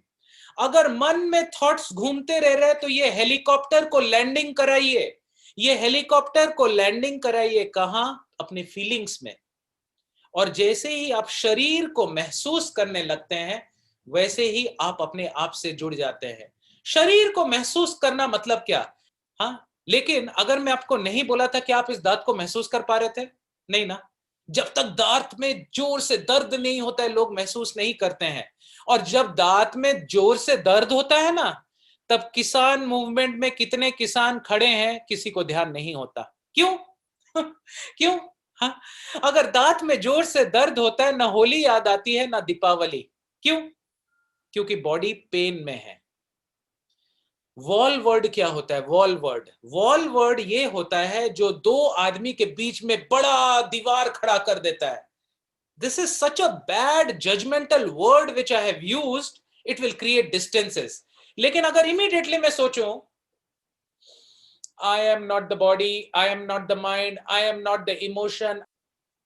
अगर मन में थॉट्स घूमते रह रहे तो ये हेलीकॉप्टर को लैंडिंग कराइए। ये हेलीकॉप्टर को लैंडिंग कराइए कहां? अपने फीलिंग्स में। और जैसे ही आप शरीर को महसूस करने लगते हैं, वैसे ही आप अपने आप से जुड़ जाते हैं। शरीर को महसूस करना मतलब क्या? हाँ, लेकिन अगर मैं आपको नहीं बोला था कि आप इस दांत को महसूस कर पा रहे थे? नहीं ना। जब तक दांत में जोर से दर्द नहीं होता है, लोग महसूस नहीं करते हैं। और जब दांत में जोर से दर्द होता है ना, तब किसान मूवमेंट में कितने किसान खड़े हैं, किसी को ध्यान नहीं होता। क्यों? क्यों? हाँ, अगर दांत में जोर से दर्द होता है, ना होली याद आती है ना दीपावली। क्यों? क्योंकि बॉडी पेन में है। वॉल वर्ड क्या होता है? वॉल वर्ड, वॉल वर्ड ये होता है जो दो आदमी के बीच में बड़ा दीवार खड़ा कर देता है। This is such a bad judgemental word which I have used, it will create distances. लेकिन अगर इमीडिएटली मैं सोचूं, I am not the body, I am not the mind, I am not the emotion,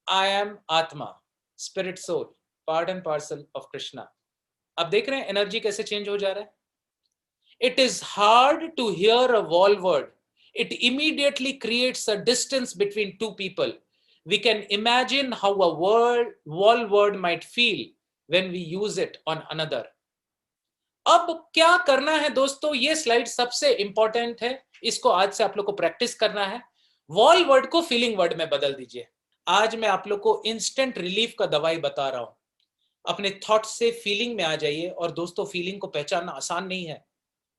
I am Atma, spirit soul, part and parcel of Krishna. अब देख रहे हैं एनर्जी कैसे चेंज हो जा रहा है? It is hard to hear a wall word. It immediately creates a distance between two people. We can imagine how a wall word might feel when we use it on another. अब क्या करना है दोस्तों? ये स्लाइड सबसे इंपॉर्टेंट है, इसको आज से आप लोग को प्रैक्टिस करना है। वॉल वर्ड को फीलिंग वर्ड में बदल दीजिए। आज मैं आप लोग को इंस्टेंट रिलीफ का दवाई बता रहा हूं। अपने थॉट से फीलिंग में आ जाइए। और दोस्तों, फीलिंग को पहचानना आसान नहीं है।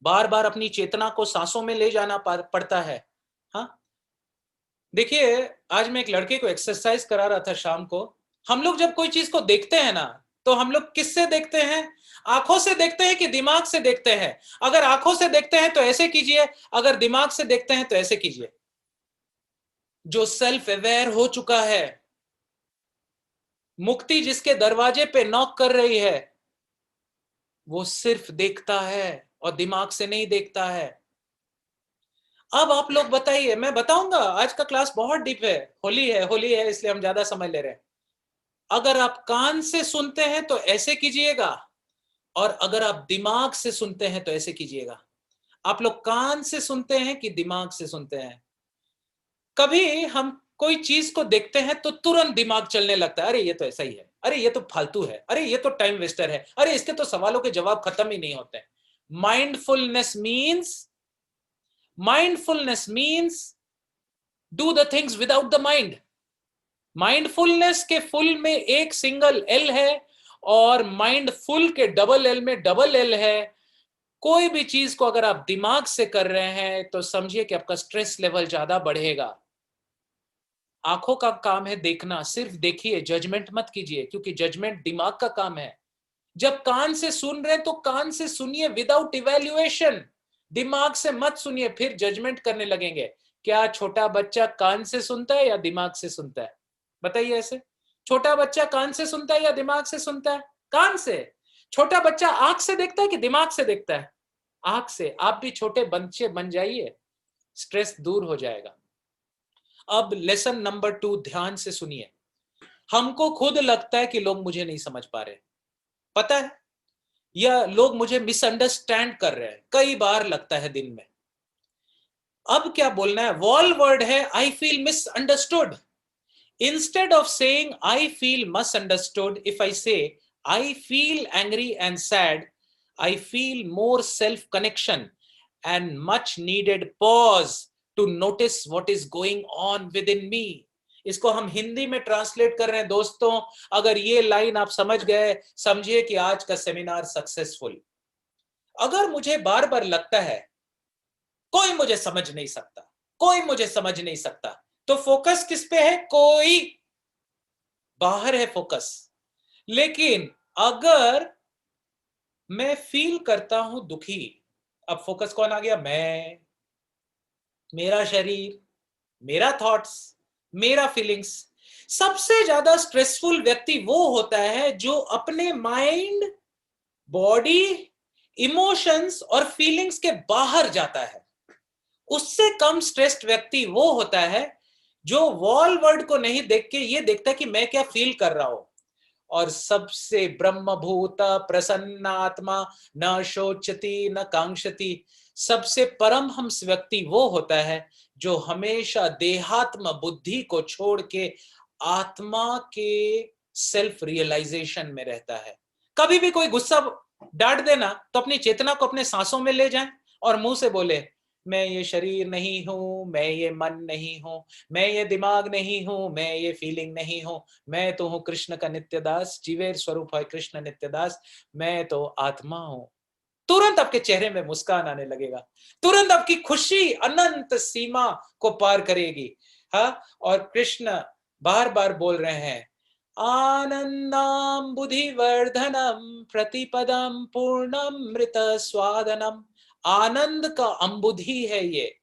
बार बार अपनी चेतना को सांसों में ले जाना पड़ता है। हाँ, देखिए, आज मैं एक लड़के को एक्सरसाइज करा रहा था शाम को। हम लोग जब कोई चीज को देखते हैं ना, तो हम लोग किससे देखते हैं? आंखों से देखते हैं कि दिमाग से देखते हैं? अगर आंखों से देखते हैं तो ऐसे कीजिए, अगर दिमाग से देखते हैं तो ऐसे कीजिए। जो सेल्फ अवेयर हो चुका है, मुक्ति जिसके दरवाजे पे नॉक कर रही है, वो सिर्फ देखता है और दिमाग से नहीं देखता है। अब आप लोग बताइए, मैं बताऊंगा, आज का क्लास बहुत डीप है। होली है इसलिए हम ज्यादा समय ले रहे हैं। अगर आप कान से सुनते हैं तो ऐसे कीजिएगा, और अगर आप दिमाग से सुनते हैं तो ऐसे कीजिएगा। आप लोग कान से सुनते हैं कि दिमाग से सुनते हैं? कभी हम कोई चीज को देखते हैं तो तुरंत दिमाग चलने लगता है, अरे ये तो ऐसा ही है, अरे ये तो फालतू है, अरे ये तो टाइम वेस्टर है, अरे इसके तो सवालों के जवाब खत्म ही नहीं होते। Mindfulness means do the things without the mind. Mindfulness के फुल में एक सिंगल एल है, और माइंडफुल के डबल एल में डबल एल है। कोई भी चीज को अगर आप दिमाग से कर रहे हैं तो समझिए कि आपका स्ट्रेस लेवल ज्यादा बढ़ेगा। आंखों का काम है देखना, सिर्फ देखिए, जजमेंट मत कीजिए, क्योंकि जजमेंट दिमाग का काम है। जब कान से सुन रहे हैं तो कान से सुनिए विदाउट इवैल्यूएशन। दिमाग से मत सुनिए, फिर जजमेंट करने लगेंगे। क्या छोटा बच्चा कान से सुनता है या दिमाग से सुनता है? बताइए ऐसे। छोटा बच्चा कान से सुनता है या दिमाग से सुनता है? कान से। छोटा बच्चा आंख से देखता है कि दिमाग से देखता है? आंख से। आप भी छोटे बच्चे बन जाइए, स्ट्रेस दूर हो जाएगा। अब लेसन नंबर 2 ध्यान से सुनिए। हमको खुद लगता है कि लोग मुझे नहीं समझ पा रहे, पता है, या लोग मुझे मिसअंडरस्टैंड कर रहे हैं, कई बार लगता है दिन में। अब क्या बोलना है? वॉल वर्ड है I feel misunderstood. Instead of saying I feel misunderstood, if I say I feel angry and sad, I feel more self connection and much needed pause to notice what is going on within me. इसको हम हिंदी में ट्रांसलेट कर रहे हैं दोस्तों। अगर ये लाइन आप समझ गए, समझिए कि आज का सेमिनार सक्सेसफुल। अगर मुझे बार बार लगता है कोई मुझे समझ नहीं सकता, कोई मुझे समझ नहीं सकता, तो फोकस किस पे है? कोई बाहर है फोकस। लेकिन अगर मैं फील करता हूं दुखी, अब फोकस कौन आ गया? मैं, मेरा शरीर, मेरा थॉट्स, मेरा फीलिंग्स। सबसे ज्यादा स्ट्रेसफुल व्यक्ति वो होता है जो अपने माइंड, बॉडी इमोशंस और फीलिंग्स के बाहर जाता है। उससे कम स्ट्रेस्ड व्यक्ति वो होता है जो वॉल वर्ड को नहीं देख के ये देखता है कि मैं क्या फील कर रहा हूं। और सबसे ब्रह्मभूत प्रसन्नात्मा न शोचति न कांक्षति, सबसे परमहंस व्यक्ति वो होता है जो हमेशा देहात्म बुद्धि को छोड़ के आत्मा के सेल्फ रियलाइजेशन में रहता है। कभी भी कोई गुस्सा डांट देना तो अपनी चेतना को अपने सांसों में ले जाएं और मुंह से बोले, मैं ये शरीर नहीं हूं, मैं ये मन नहीं हूं, मैं ये दिमाग नहीं हूं, मैं ये फीलिंग नहीं हूं, मैं तो हूं कृष्ण का नित्य दास, जीवेर स्वरूप है कृष्ण नित्य दास, मैं तो आत्मा हूं। तुरंत आपके चेहरे में मुस्कान आने लगेगा, तुरंत आपकी खुशी अनंत सीमा को पार करेगी। हाँ, और कृष्ण बार बार बोल रहे हैं, आनंदम बुद्धिवर्धनम प्रतिपदम पूर्णमृत स्वादनम। आनंद का अम्बुधि है ये,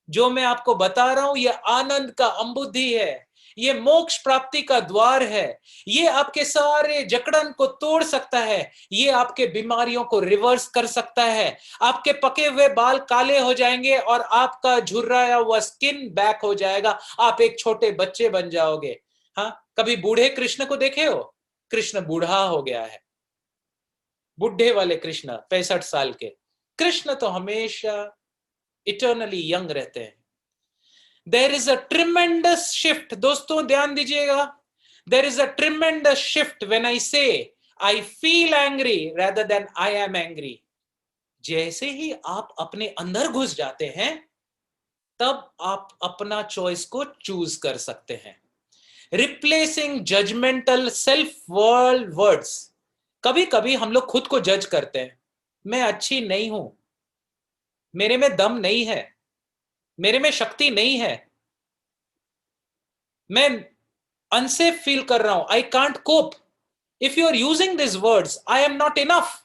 जो मैं आपको बता रहा हूं, ये आनंद का अम्बुधि है, ये मोक्ष प्राप्ति का द्वार है, ये आपके सारे जकड़न को तोड़ सकता है, ये आपके बीमारियों को रिवर्स कर सकता है, आपके पके हुए बाल काले हो जाएंगे और आपका झुर्राया हुआ स्किन बैक हो जाएगा, आप एक छोटे बच्चे बन जाओगे। हाँ, कभी बूढ़े कृष्ण को देखे हो? कृष्ण बूढ़ा हो गया है, बुढ़े वाले कृष्ण 65 साल के। कृष्ण तो हमेशा इटर्नली यंग रहते हैं। There is a tremendous shift, दोस्तों ध्यान दीजिएगा, there is a tremendous shift when I say I feel angry rather than I am angry. जैसे ही आप अपने अंदर घुस जाते हैं तब आप अपना चॉइस को चूज कर सकते हैं। Replacing judgemental self world words. कभी कभी हम लोग खुद को जज करते हैं, मैं अच्छी नहीं हूं, मेरे में दम नहीं है, मेरे में शक्ति नहीं है, मैं अनसेफ फील कर रहा हूं, I can't cope. If you are using this words, I am not enough,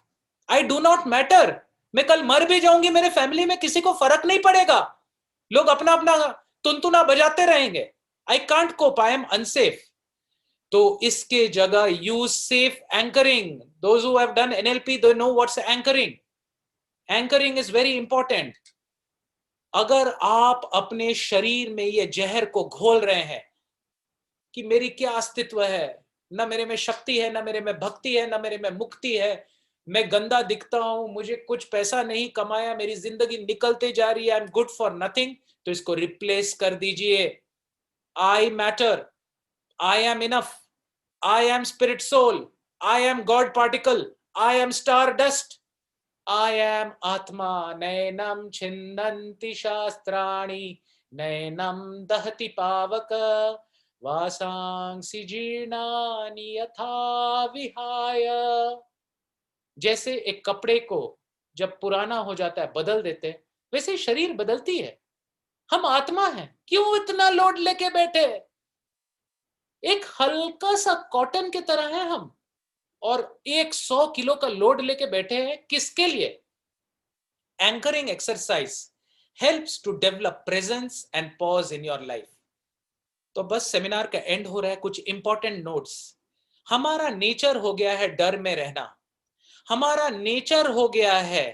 I do not matter, मैं कल मर भी जाऊंगी, मेरे फैमिली में किसी को फर्क नहीं पड़ेगा, लोग अपना अपना तुनतुना बजाते रहेंगे, I can't cope, I am unsafe. तो इसके जगह use safe anchoring. Those who have done NLP they know what's anchoring. Anchoring is very important. अगर आप अपने शरीर में ये जहर को घोल रहे हैं कि मेरी क्या अस्तित्व है, ना मेरे में शक्ति है, ना मेरे में भक्ति है, ना मेरे में मुक्ति है, मैं गंदा दिखता हूं, मुझे कुछ पैसा नहीं कमाया, मेरी जिंदगी निकलते जा रही है, I am good for nothing, तो इसको रिप्लेस कर दीजिए, आई matter, I am enough, I am spirit soul, I am God particle, I am star dust, I am Atma, नैनम छिन्दन्ति शास्त्राणि, नैनम दहति पावक, वासांसि जीर्णानि यथा विहाय। जैसे एक कपड़े को जब पुराना हो जाता है बदल देते हैं, वैसे शरीर बदलती है। हम आत्मा हैं, क्यों इतना लोड लेके बैठे? एक हल्का सा कॉटन की तरह है हम, और 100 किलो का लोड लेके बैठे हैं, किसके लिए? Anchoring exercise helps to develop presence and pause in your life. तो बस सेमिनार का एंड हो रहा है, कुछ इंपॉर्टेंट नोट्स। हमारा नेचर हो गया है डर में रहना, हमारा नेचर हो गया है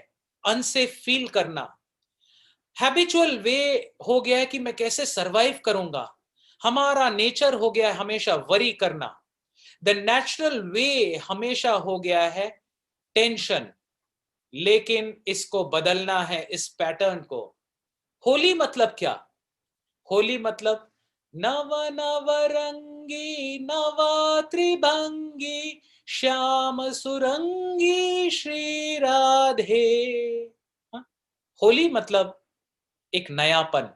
अनसेफ फील करना, हैबिचुअल वे हो गया है कि मैं कैसे सरवाइव करूंगा, हमारा नेचर हो गया है हमेशा वरी करना, द नेचुरल वे हमेशा हो गया है टेंशन। लेकिन इसको बदलना है, इस पैटर्न को। होली मतलब क्या? होली मतलब नव नव रंगी नव त्रिभंगी श्याम सुरंगी श्री राधे। होली मतलब एक नयापन,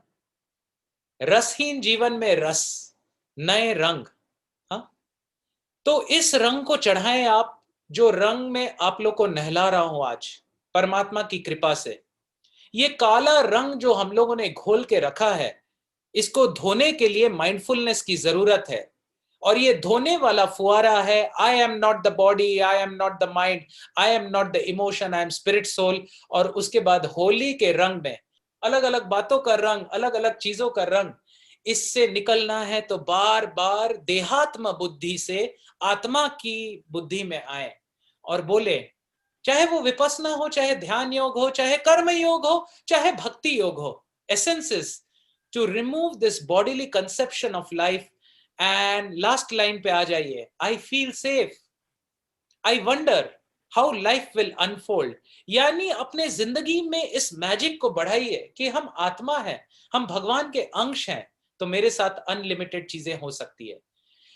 रसहीन जीवन में रस, नए रंग। हाँ, तो इस रंग को चढ़ाएं आप, जो रंग में आप लोग को नहला रहा हूं आज परमात्मा की कृपा से। ये काला रंग जो हम लोगों ने घोल के रखा है, इसको धोने के लिए माइंडफुलनेस की जरूरत है। और ये धोने वाला फुआरा है, I am not the body, I am not the mind, I am not the emotion, I am spirit soul. और उसके बाद होली के रंग में अलग अलग बातों का रंग, अलग अलग चीजों का रंग, इससे निकलना है तो बार बार देहात्म बुद्धि से आत्मा की बुद्धि में आए और बोले चाहे वो विपස්සना हो, चाहे ध्यान योग हो, चाहे कर्म योग हो, चाहे भक्ति योग हो. Essence is to remove this bodily conception of life. And last line पे आ जाइए. I feel safe. I wonder how life will unfold. यानी अपने जिंदगी में इस मैजिक को बढ़ाइए कि हम आत्मा हैं, हम भगवान के अंश हैं, तो मेरे साथ अनलिमिटेड चीजें हो सकती है.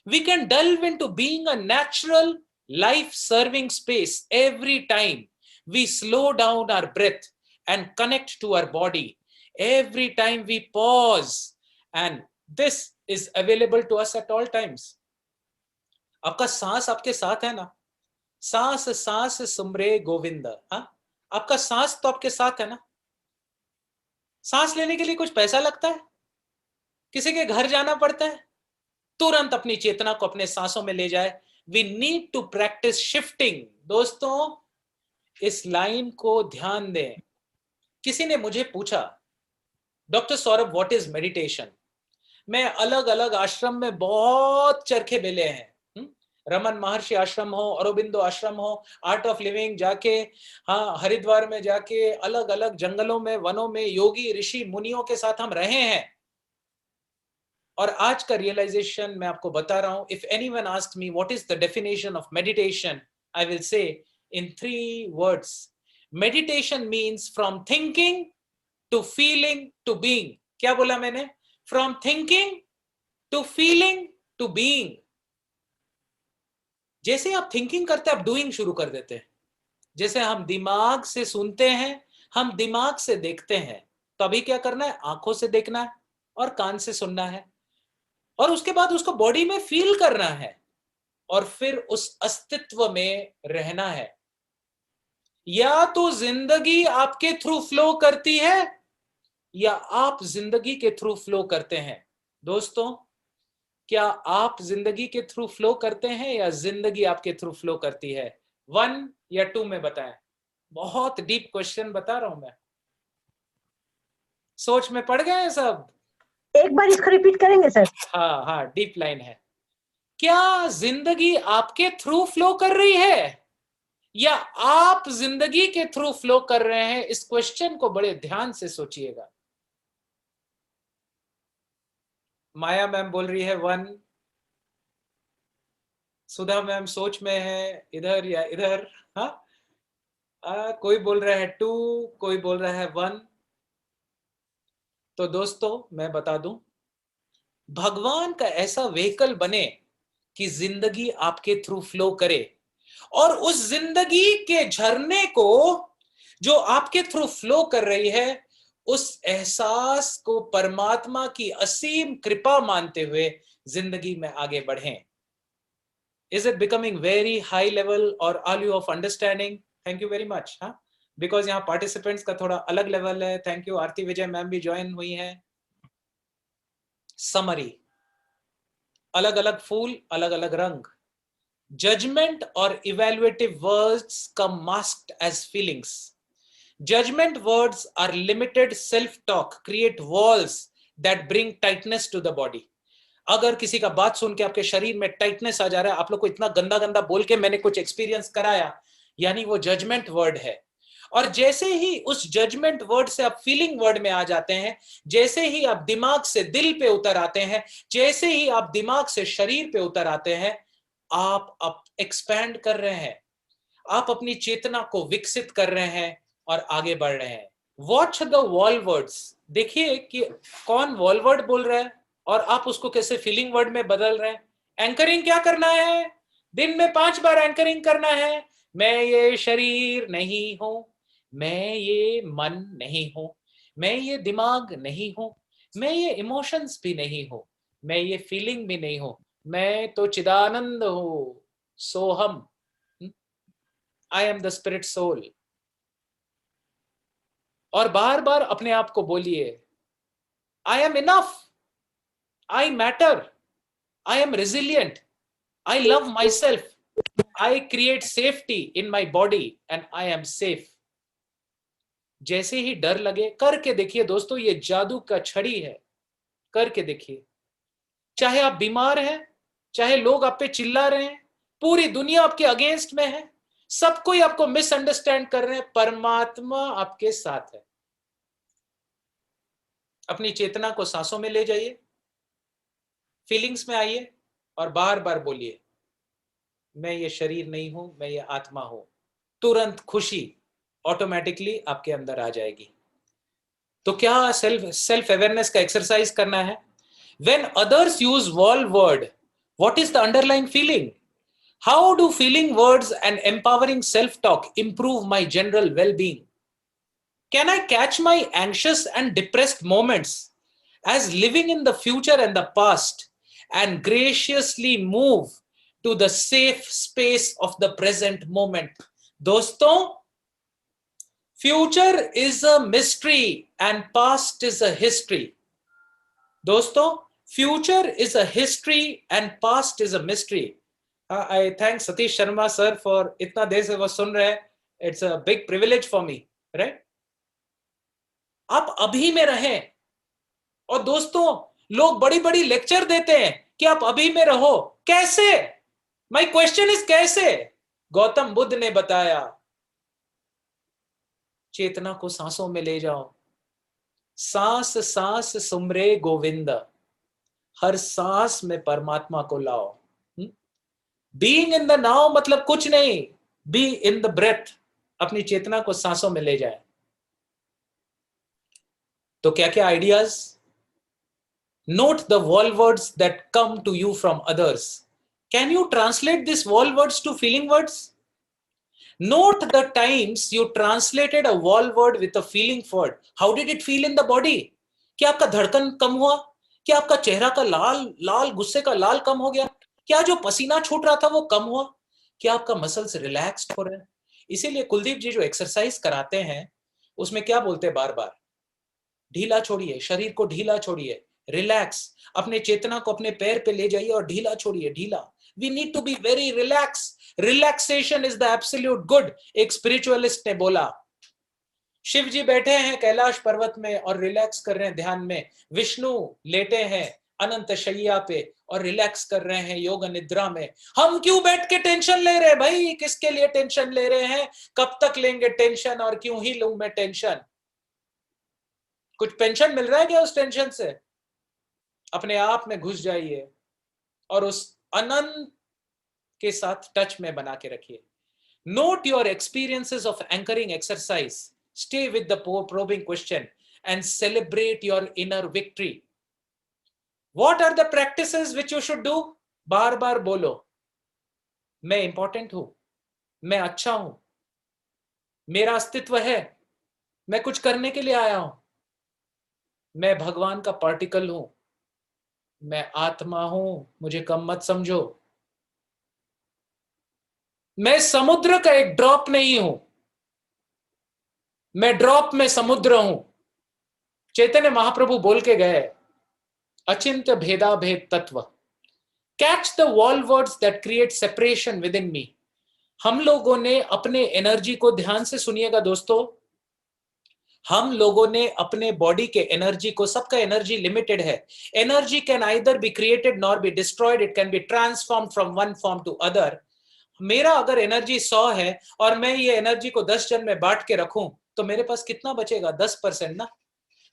We can delve into being a natural life serving space every time we slow down our breath and connect to our body. Every time we pause, and this is available to us at all times. आपका सांस आपके साथ है ना. सांस सांस सुमरे गोविंद. हाँ, आपका सांस तो आपके साथ है ना. सांस लेने के लिए कुछ पैसा लगता है, किसी के घर जाना पड़ता है, तुरंत अपनी चेतना को अपने सांसों में ले जाए. We need to practice shifting. दोस्तों, इस लाइन को ध्यान दें. किसी ने मुझे पूछा, doctor Saurabh what is meditation. मैं अलग अलग आश्रम में बहुत चरखे बेले हैं. रमन महर्षि आश्रम हो, अरबिंदो आश्रम हो, आर्ट ऑफ लिविंग जाके, हाँ, हरिद्वार में जाके, अलग अलग जंगलों में, वनों में योगी ऋषि मुनियों के साथ हम रहे हैं. और आज का रियलाइजेशन मैं आपको बता रहा हूं. If anyone asks me what is the definition of meditation, I will say in 3 words. Meditation means from thinking to feeling to being. क्या बोला मैंने? From thinking to feeling to being. जैसे आप थिंकिंग करते हैं, आप डूइंग शुरू कर देते हैं. जैसे हम दिमाग से सुनते हैं, हम दिमाग से देखते हैं, तो अभी क्या करना है? आंखों से देखना है और कान से सुनना है, और उसके बाद उसको बॉडी में फील करना है, और फिर उस अस्तित्व में रहना है. या तो जिंदगी आपके थ्रू फ्लो करती है, या आप जिंदगी के थ्रू फ्लो करते हैं. दोस्तों, क्या आप जिंदगी के थ्रू फ्लो करते हैं या जिंदगी आपके थ्रू फ्लो करती है? 1 या 2 में बताएं. बहुत डीप क्वेश्चन बता रहा हूं मैं. सोच में पड़ गए हैं सब? एक बार इसको रिपीट करेंगे सर? हाँ हाँ, डीप लाइन है. क्या जिंदगी आपके थ्रू फ्लो कर रही है, या आप जिंदगी के थ्रू फ्लो कर रहे हैं? इस क्वेश्चन को बड़े ध्यान से सोचिएगा. माया मैम बोल रही है 1. सुधा मैम सोच में है, इधर या इधर. हाँ, कोई बोल रहा है 2, कोई बोल रहा है 1. तो दोस्तों, मैं बता दूं, भगवान का ऐसा व्हीकल बने कि जिंदगी आपके थ्रू फ्लो करे, और उस जिंदगी के झरने को जो आपके थ्रू फ्लो कर रही है, उस एहसास को परमात्मा की असीम कृपा मानते हुए जिंदगी में आगे बढ़ें. Is it becoming very high level, or all you of understanding? Thank you very much. हाँ, बिकॉज यहाँ पार्टिसिपेंट्स का थोड़ा अलग लेवल है. Thank you. Aarti Vijay ma'am भी ज्वाइन हुई हैं. समरी, अलग अलग फूल, अलग अलग रंग. जजमेंट और evaluative words come masked as feelings. Judgement words are limited self talk, create walls that bring tightness to the body. अगर किसी का बात सुन के आपके शरीर में टाइटनेस आ जा रहा है, आप लोग को इतना गंदा गंदा बोल के मैंने कुछ एक्सपीरियंस कराया, यानी वो जजमेंट वर्ड है. और जैसे ही उस जजमेंट वर्ड से आप फीलिंग वर्ड में आ जाते हैं, जैसे ही आप दिमाग से दिल पे उतर आते हैं, जैसे ही आप दिमाग से शरीर पे उतर आते हैं, आप एक्सपैंड कर रहे हैं, आप अपनी चेतना को विकसित कर रहे हैं और आगे बढ़ रहे हैं. Watch the wall words. देखिए कि कौन वॉल वर्ड बोल रहा है और आप उसको कैसे फीलिंग वर्ड में बदल रहे हैं. एंकरिंग क्या करना है? दिन में 5 बार एंकरिंग करना है. मैं ये शरीर नहीं हूं, मैं ये मन नहीं हूं, मैं ये दिमाग नहीं हूं, मैं ये इमोशंस भी नहीं हूं, मैं ये फीलिंग भी नहीं हूं, मैं तो चिदानंद हूं, Soham. I am the spirit soul. और बार बार अपने आप को बोलिए, I am enough, I matter, I am resilient, I love myself, I create safety in my body and I am safe. जैसे ही डर लगे, करके देखिए दोस्तों, ये जादू का छड़ी है. करके देखिए. चाहे आप बीमार हैं, चाहे लोग आप पे चिल्ला रहे हैं, पूरी दुनिया आपके अगेंस्ट में है, सब कोई आपको मिसअंडरस्टैंड कर रहे हैं, परमात्मा आपके साथ है। अपनी चेतना को सांसों में ले जाइए, फीलिंग्स में आइए और बार बार बोलिए, मैं ये शरीर नहीं हूं, मैं ये आत्मा हूं। तुरंत खुशी ऑटोमेटिकली आपके अंदर आ जाएगी। तो क्या सेल्फ अवेयरनेस का एक्सरसाइज करना है। When others use wall word, what is the underline feeling? How do feeling words and empowering self talk improve my general well being? Can I catch my anxious and depressed moments as living in the future and the past and graciously move to the safe space of the present moment? दोस्तों, future is a mystery and past is a history. दोस्तों, future is a history and past is a mystery. I thank Satish Sharma sir for इतना देर से वो सुन रहे हैं. It's a big privilege for me, right? आप अभी में रहें. और दोस्तों, लोग बड़ी बड़ी लेक्चर देते हैं कि आप अभी में रहो. कैसे? माय क्वेश्चन इज कैसे? गौतम बुद्ध ने बताया, चेतना को सांसों में ले जाओ, सांस सांस सुमरे गोविंद, हर सांस में परमात्मा को लाओ. बीइंग इन द नाउ मतलब कुछ नहीं, बी इन द ब्रेथ. अपनी चेतना को सांसों में ले जाए. तो क्या क्या ideas? Note the wall words that come to you from others. Can you translate these wall words to feeling words? Note the times you translated a wall word with a feeling word. How did it feel in the body? क्या आपका धड़कन कम हुआ? क्या आपका चेहरा का लाल गुस्से का लाल कम हो गया? क्या जो पसीना छूट रहा था वो कम हुआ? क्या आपका मसल्स रिलैक्स्ड हो रहे हैं? इसीलिए कुलदीप जी जो एक्सरसाइज कराते हैं उसमें क्या बोलते हैं बार बार? ढीला छोड़िए, शरीर को ढीला छोड़िए, रिलैक्स. अपने चेतना को अपने पैर पे ले जाइए और ढीला छोड़िए, ढीला. We need to be very relax. Relaxation is the absolute good. एक स्पिरिचुअलिस्ट ने बोला, शिव जी बैठे हैं कैलाश पर्वत में और रिलैक्स कर रहे हैं ध्यान में. विष्णु लेटे हैं अनंत शैया पे और रिलैक्स कर रहे हैं योग निद्रा में. हम क्यों बैठ के टेंशन ले रहे हैं भाई? किसके लिए टेंशन ले रहे हैं? कब तक लेंगे टेंशन और क्यों ही लूं मैं टेंशन? कुछ पेंशन मिल रहा है क्या उस टेंशन से? अपने आप में घुस जाइए और उस अनंत के साथ टच में बना के रखिए. Note your experiences of anchoring exercise. Stay with the probing question and celebrate your inner victory. What are the practices which you should do? बार बार बोलो, मैं इंपॉर्टेंट हूं, मैं अच्छा हूं, मेरा अस्तित्व है, मैं कुछ करने के लिए आया हूं, मैं भगवान का पार्टिकल हूं, मैं आत्मा हूं, मुझे कम मत समझो, मैं समुद्र का एक ड्रॉप नहीं हूं, मैं ड्रॉप में समुद्र हूं. चैतन्य महाप्रभु बोल के गए, अचिंत्य भेदा भेद तत्व. Catch the wall words that create separation within me. हम लोगों ने अपने एनर्जी को, ध्यान से सुनिएगा दोस्तों, हम लोगों ने अपने बॉडी के एनर्जी को, सबका एनर्जी लिमिटेड है. Energy can either be created nor be destroyed. It can be transform from one form to other. मेरा अगर एनर्जी 100 है और मैं ये एनर्जी को 10 जन में बांट के रखूं तो मेरे पास कितना बचेगा? 10% ना.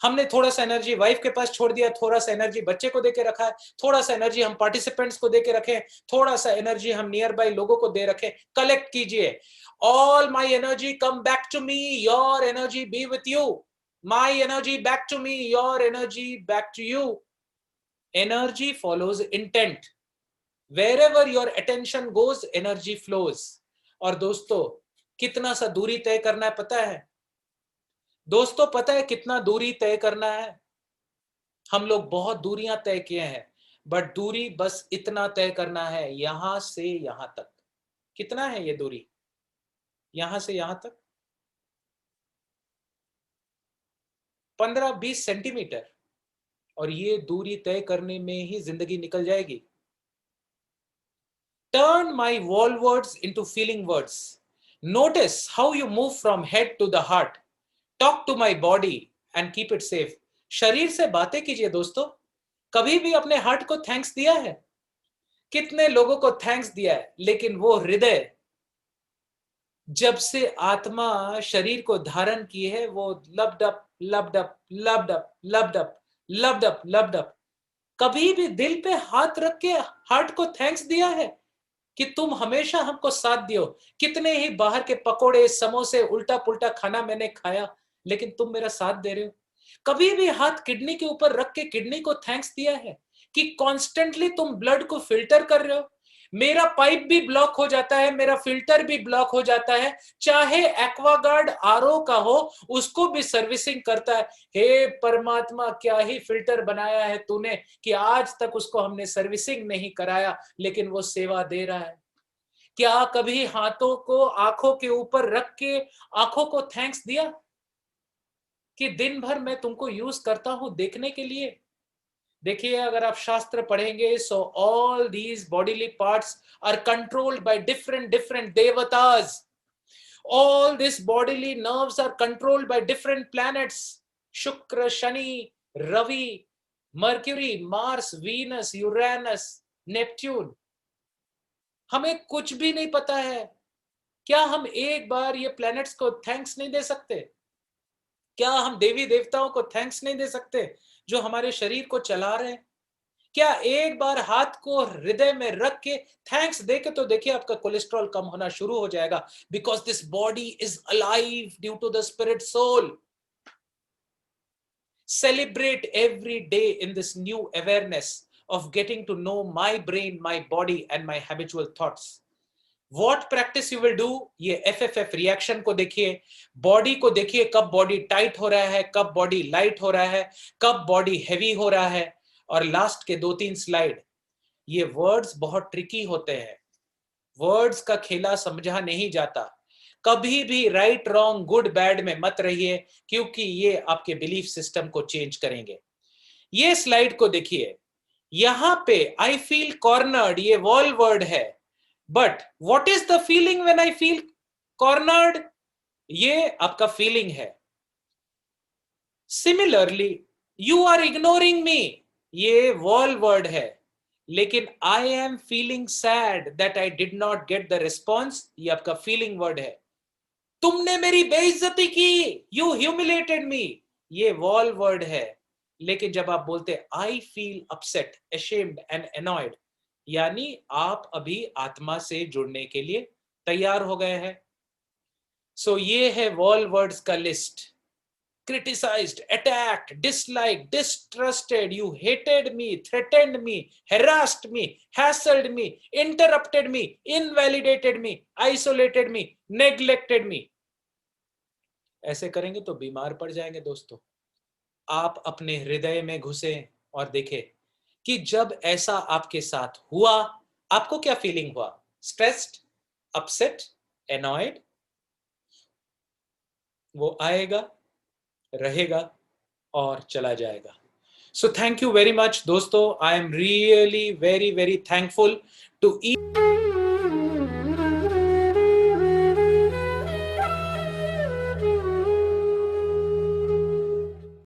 हमने थोड़ा सा एनर्जी वाइफ के पास छोड़ दिया, थोड़ा सा एनर्जी बच्चे को देके रखा है, थोड़ा सा एनर्जी हम पार्टिसिपेंट्स को देके रखे, थोड़ा सा एनर्जी हम नियर बाय लोगों को दे रखे. कलेक्ट कीजिए. All my energy come back to me, your energy be with you. My energy back to me, your energy back to you. Energy follows intent. Wherever your attention goes, energy flows. और दोस्तों, कितना सा दूरी तय करना है पता है? दोस्तों, पता है कितना दूरी तय करना है? हम लोग बहुत दूरियां तय किए हैं, बट दूरी बस इतना तय करना है, यहां से यहां तक. कितना है ये दूरी? यहां से यहां तक 15-20 सेंटीमीटर. और ये दूरी तय करने में ही जिंदगी निकल जाएगी. Turn my wall words into feeling words. Notice how you move from head to the heart. Talk to my body and keep it safe. शरीर से बातें कीजिए दोस्तों. कभी भी अपने हार्ट को थैंक्स दिया है? कितने लोगों को थैंक्स दिया है, लेकिन वो हृदय जब से आत्मा शरीर को धारण की है वो lub dub lub dub lub dub lub dub lub dub lub dub. कभी भी दिल पे हाथ रख के हार्ट को थैंक्स दिया है कि तुम हमेशा हमको साथ दियो? कितने ही बाहर के पकोड़े समोसे उल्टा पुल्टा खाना मैंने खाया, लेकिन तुम मेरा साथ दे रहे हो। कभी भी हाथ किडनी के ऊपर रख के किडनी को थैंक्स दिया है कि कॉन्स्टेंटली तुम ब्लड को फिल्टर कर रहे हो? मेरा पाइप भी ब्लॉक हो जाता है, मेरा फिल्टर भी ब्लॉक हो जाता है, चाहे एक्वागार्ड आरओ का हो, उसको भी सर्विसिंग करता है। हे परमात्मा, क्या ही फिल्टर बनाया है तूने कि आज तक उसको हमने सर्विसिंग नहीं कराया, लेकिन वो सेवा दे रहा है। क्या कभी हाथों को आंखों के ऊपर रख के आंखों को थैंक्स दिया कि दिन भर मैं तुमको यूज करता हूं देखने के लिए? देखिए, अगर आप शास्त्र पढ़ेंगे, so all these bodily parts are controlled by different different देवतास। All these bodily nerves are controlled by different planets: Shukra, Shani, Ravi, Mercury, Mars, Venus, Uranus, Neptune। हमें कुछ भी नहीं पता है। क्या हम एक बार ये प्लैनेट्स को थैंक्स नहीं दे सकते? क्या हम देवी देवताओं को थैंक्स नहीं दे सकते जो हमारे शरीर को चला रहे हैं? क्या एक बार हाथ को हृदय में रख के थैंक्स देके तो देखिए, आपका कोलेस्ट्रॉल कम होना शुरू हो जाएगा। Because this body is alive due to the spirit soul. Celebrate every day in this new awareness of getting to know my brain, my body and my habitual thoughts. What practice you will do? ये FFF रिएक्शन को देखिए, बॉडी को देखिए, कब बॉडी टाइट हो रहा है, कब बॉडी लाइट हो रहा है, कब बॉडी हैवी हो रहा है। और लास्ट के 2-3 स्लाइड, ये वर्ड्स बहुत ट्रिकी होते हैं, वर्ड्स का खेला समझा नहीं जाता। कभी भी राइट रॉन्ग गुड बैड में मत रहिए, क्योंकि ये आपके बिलीफ सिस्टम को चेंज करेंगे। ये स्लाइड को देखिए, यहां पे आई फील कॉर्नर्ड, ये वॉल वर्ड है, but what is the feeling when I feel cornered? ये आपका फीलिंग है। Similarly, you are ignoring me, ये वॉल वर्ड है, लेकिन I am feeling sad that I did not get the response, ये आपका फीलिंग वर्ड है। तुमने मेरी बेइज्जती की, यू ह्यूमिलेटेड मी, ये वॉल वर्ड है। लेकिन जब आप बोलते I feel upset, ashamed and annoyed, यानी आप अभी आत्मा से जुड़ने के लिए तैयार हो गए हैं। सो ये है वॉल वर्ड्स का list. Criticized, attacked, disliked, distrusted, you hated me, threatened me, harassed me, hassled me, interrupted me, invalidated me, isolated me, neglected me। ऐसे करेंगे तो बीमार पड़ जाएंगे दोस्तों। आप अपने हृदय में घुसे और देखें कि जब ऐसा आपके साथ हुआ, आपको क्या फीलिंग हुआ? Stressed, upset, annoyed? वो आएगा, रहेगा और चला जाएगा। So thank you very much दोस्तों। I am really very very thankful to